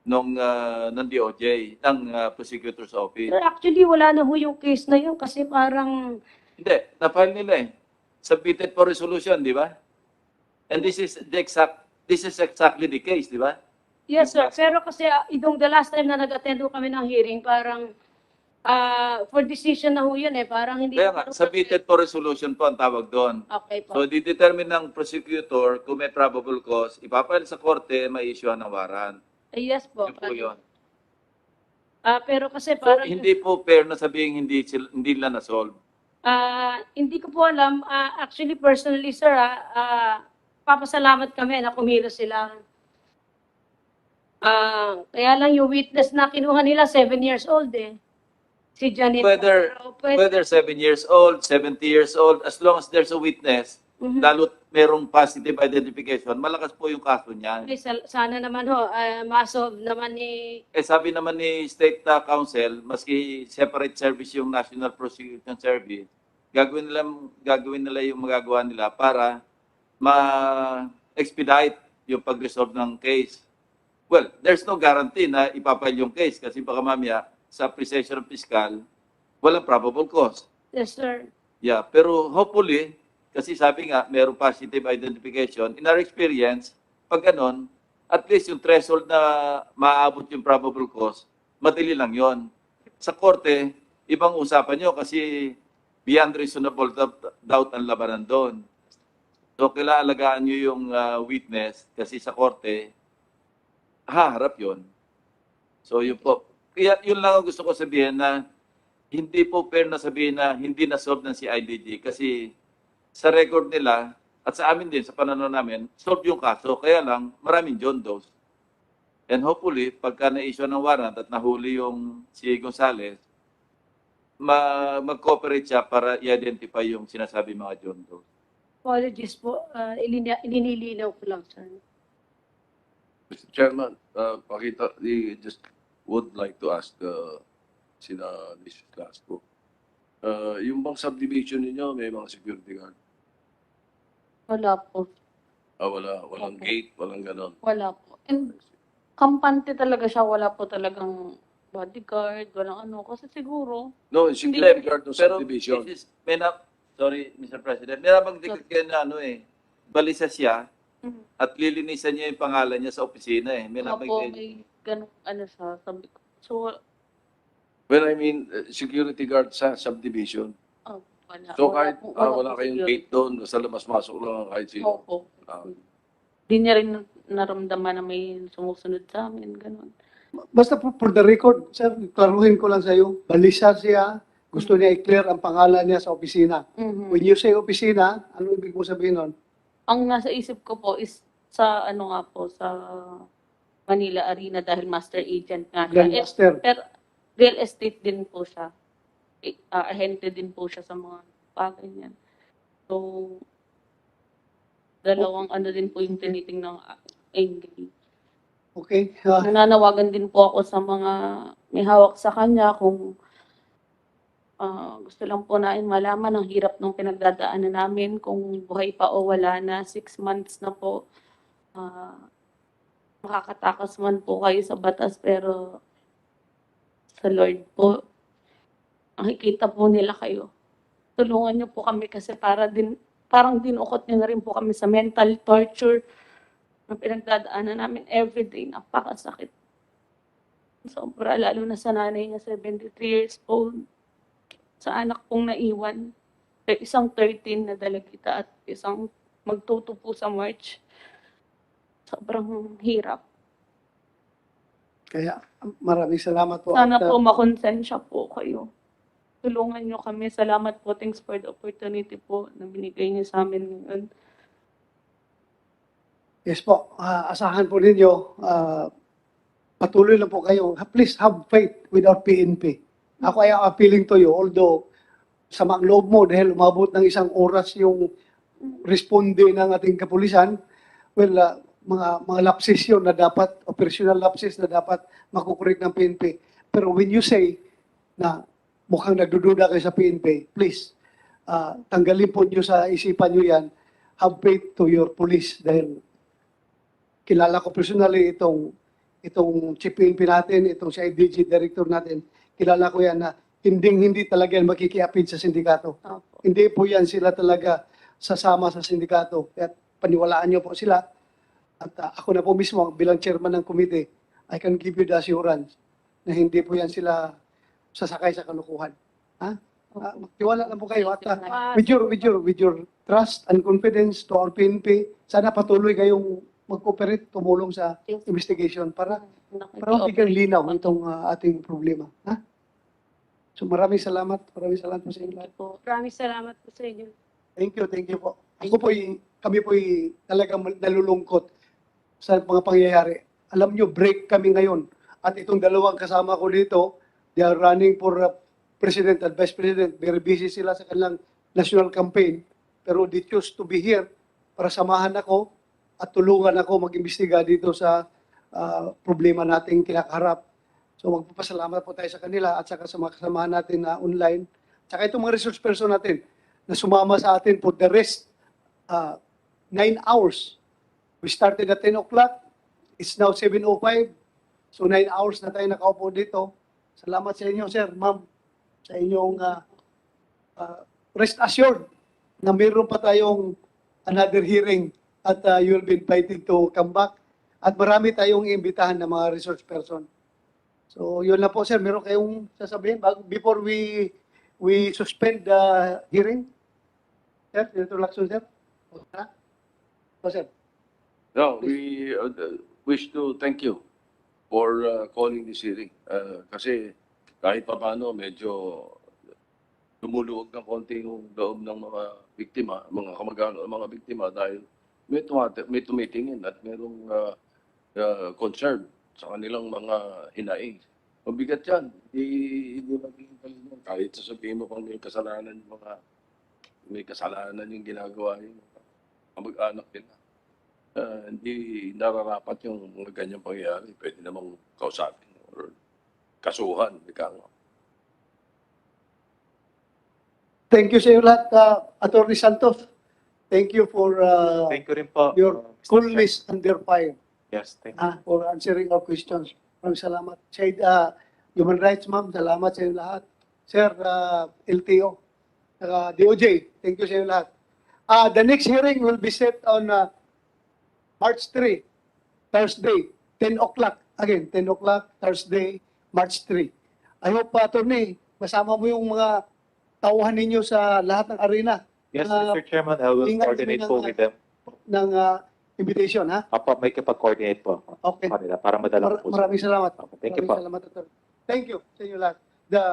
ng DOJ, ng prosecutor's office. Pero actually, wala na ho yung case na yun kasi parang Hindi, na-file nila eh. Submitted for resolution, di ba? And this is exactly the case, di ba? yes, sir. Pero kasi the last time na nag-attend ho kami ng hearing, parang for decision na ho yun eh. Parang hindi. Kaya nga, submitted for resolution po ang tawag doon. Okay po. So, didetermine ng prosecutor kung may probable cause, ipapile sa korte, may issue ng warrant. Yes po. Yun po yun. Pero kasi So, parang hindi po fair na sabihin hindi nila na-solve. hindi ko po alam. Actually, personally, sir, papasalamat kami na kumilos sila. Kaya lang yung witness na kinuha nila, 7 years old eh. Si Janine. Whether 7 years old, 70 years old, as long as there's a witness, Mhm. lalo't merong positive identification, malakas po yung kaso niyan. Sana naman ho, masolve naman ni. Sabi naman ni State Council, maski separate service yung National Prosecution Service, gagawin nila yung magagawa nila para ma-expedite yung pag-resolve ng case. Well, there's no guarantee na ipapile yung case kasi baka mamaya sa apreciation ng fiscal, walang probable cause. Yes, sir. Yeah, pero hopefully, kasi sabi nga, mayroong positive identification. In our experience, pag ganon, at least yung threshold na maaabot yung probable cause, madali lang yon. Sa korte, ibang usapan nyo kasi beyond reasonable doubt ang labanan doon. So, kailangan alagaan nyo yung witness kasi sa korte, haharap yon. So, yun po. Kaya yun lang ang gusto ko sabihin na hindi po fair na sabihin na hindi na-solve ng CIDG kasi sa record nila at sa amin din, sa pananaw namin, solve yung kaso. Kaya lang, maraming John Does. And hopefully, pagka na-issue ng warrant at nahuli yung si Gonzales, mag-cooperate siya para i-identify yung sinasabi mga John Does. Apologies po. Ilinilinaw ko lang, sir. Mr. Chairman, just would like to ask sina Mrs. Lasco. Yung bang subdivision ninyo, may mga security guard? Wala po. Walang Opo. gate, walang ganon. Wala po. And kampante talaga siya. Wala po talagang bodyguard, walang ano. Kasi siguro, No, yung security guard ng Pero, subdivision. sorry, Mr. President, may nabanggit kayo na balisa siya Mhm. At lilinisan niya yung pangalan niya sa opisina eh. May Opo, nabigay. may ganun ano siya, sabi ko. So, When I mean, security guard sa subdivision. wala. So kahit wala po kayong security. gate doon, sa labas-masok lang kahit sino. Opo. Ah. Di niya rin naramdaman na may sumusunod sa amin, ganun. Basta for the record, sir, klaruhin ko lang sa iyo, balisa siya, gusto niya i-clear ang pangalan niya sa opisina. Mhm. When you say opisina, ano ibig mo sabihin nun? Ang nasa isip ko po is sa ano nga po, sa Manila Arena dahil master agent nga siya. Grandmaster. Pero real estate din po siya. Ahente din po siya sa mga bagay niyan. So, dalawang ano din po yung tinitingnan angle. Okay? Nananawagan din po ako sa mga may hawak sa kanya kung gusto lang po namin malaman ang hirap ng pinagdadaanan namin kung buhay pa o wala na 6 months na po. Makakatakas man po kayo sa batas pero sa Lord po, makikita po nila kayo. Tulungan niyo po kami kasi parang dinukot niyo na rin po kami sa mental torture na pinagdadaanan namin everyday. Napakasakit. Sobra, lalo na sa nanay niya, 73 years old. Sa anak kong naiwan, isang 13 na dalagita at isang magtutupo sa March. Sobrang hirap. Kaya maraming salamat po. Sana At, po makonsensya po kayo. Tulungan niyo kami. Salamat po. Thanks for the opportunity po na binigay niyo sa amin ngayon. yes po, asahan po ninyo, patuloy lang po kayo. Please have faith with our PNP. Ako ay appealing to you, although sa mga loob mo dahil umabot ng 1 oras yung responde ng ating kapulisan, well, mga lapses yun na dapat, operational lapses na dapat makukorek ng PNP. Pero when you say na mukhang nagdududa kayo sa PNP, please, tanggalin po nyo sa isipan nyo yan, have faith to your police dahil kilala ko personally itong chief PNP natin, itong si IDG director natin, kilala ko yan na hindi talaga yan makikiapid sa sindikato. Opo. Hindi po yan sila talaga sasama sa sindikato. Kaya paniwalaan nyo po sila. At ako na po mismo bilang chairman ng committee, I can give you the assurance na hindi po yan sila sasakay sa kalukuhan. Ha? Magtiwala lang po kayo. At with your trust and confidence to our PNP, sana patuloy kayong mag-cooperate, tumulong sa investigation para mabigyan linaw itong ating problema. Ha? So maraming salamat. Maraming salamat po sa inyo lahat. Maraming salamat po sa inyo. Thank you po. Kami po talagang nalulungkot sa mga pangyayari. Alam nyo, break kami ngayon. At itong dalawang kasama ko dito, they are running for President and Vice President. Very busy sila sa kanilang national campaign. Pero they choose to be here para samahan ako at tulungan ako mag-imbestiga dito sa problema nating kinakaharap. So magpapasalamat po tayo sa kanila at saka sa mga kasamahan natin na online. Saka itong mga resource person natin na sumama sa atin for the rest 9 hours. We started at 10 o'clock. It's now 7:05. So 9 hours na tayo nakaupo dito. Salamat sa inyo, sir, ma'am, sa inyong rest assured na mayroon pa tayong another hearing at you will be invited to come back. At marami tayong iimbitahan ng mga resource person. So yun na po, sir. Meron kayong sasabihin before we suspend the hearing? Sir, introduction, sir? O, sir. No, we wish to thank you for calling this hearing. Kasi kahit pa paano, medyo lumuluwag ng konti yung loob ng mga biktima, mga kamag-anak ng mga biktima dahil may tumitingin at merong concern sa kanilang mga hinaing. Mabigat yan. Hindi magiging kalingan. Kahit sasabihin mo pang may kasalanan yung ginagawa yung kamag-anak nila. Hindi nararapat yung mga ganyang pangyayari. Pwede namang kausapin or kasuhan. Thank you sa iyo lahat, Atty. Santos. Thank you for Thank you rin po. your Mr. coolness under fire Yes, thank you. for answering our questions. Maraming salamat. Said, Human Rights, ma'am, salamat sa iyo lahat. Sir, LTO, DOJ, thank you sa iyo lahat. The next hearing will be set on March 3, Thursday, 10 o'clock. Again, 10 o'clock, Thursday, March 3. I hope, attorney, masama mo yung mga tauhan ninyo sa lahat ng arena Yes, Ah, Mr. Chairman, I will ingat coordinate kami po ng- with them. ng invitation, ha? Apo, may kapag-coordinate po ako Okay. kanila para madala ko po. Maraming salamat. Okay, thank you po. Maraming salamat, attorney. Thank you sa inyo lahat. The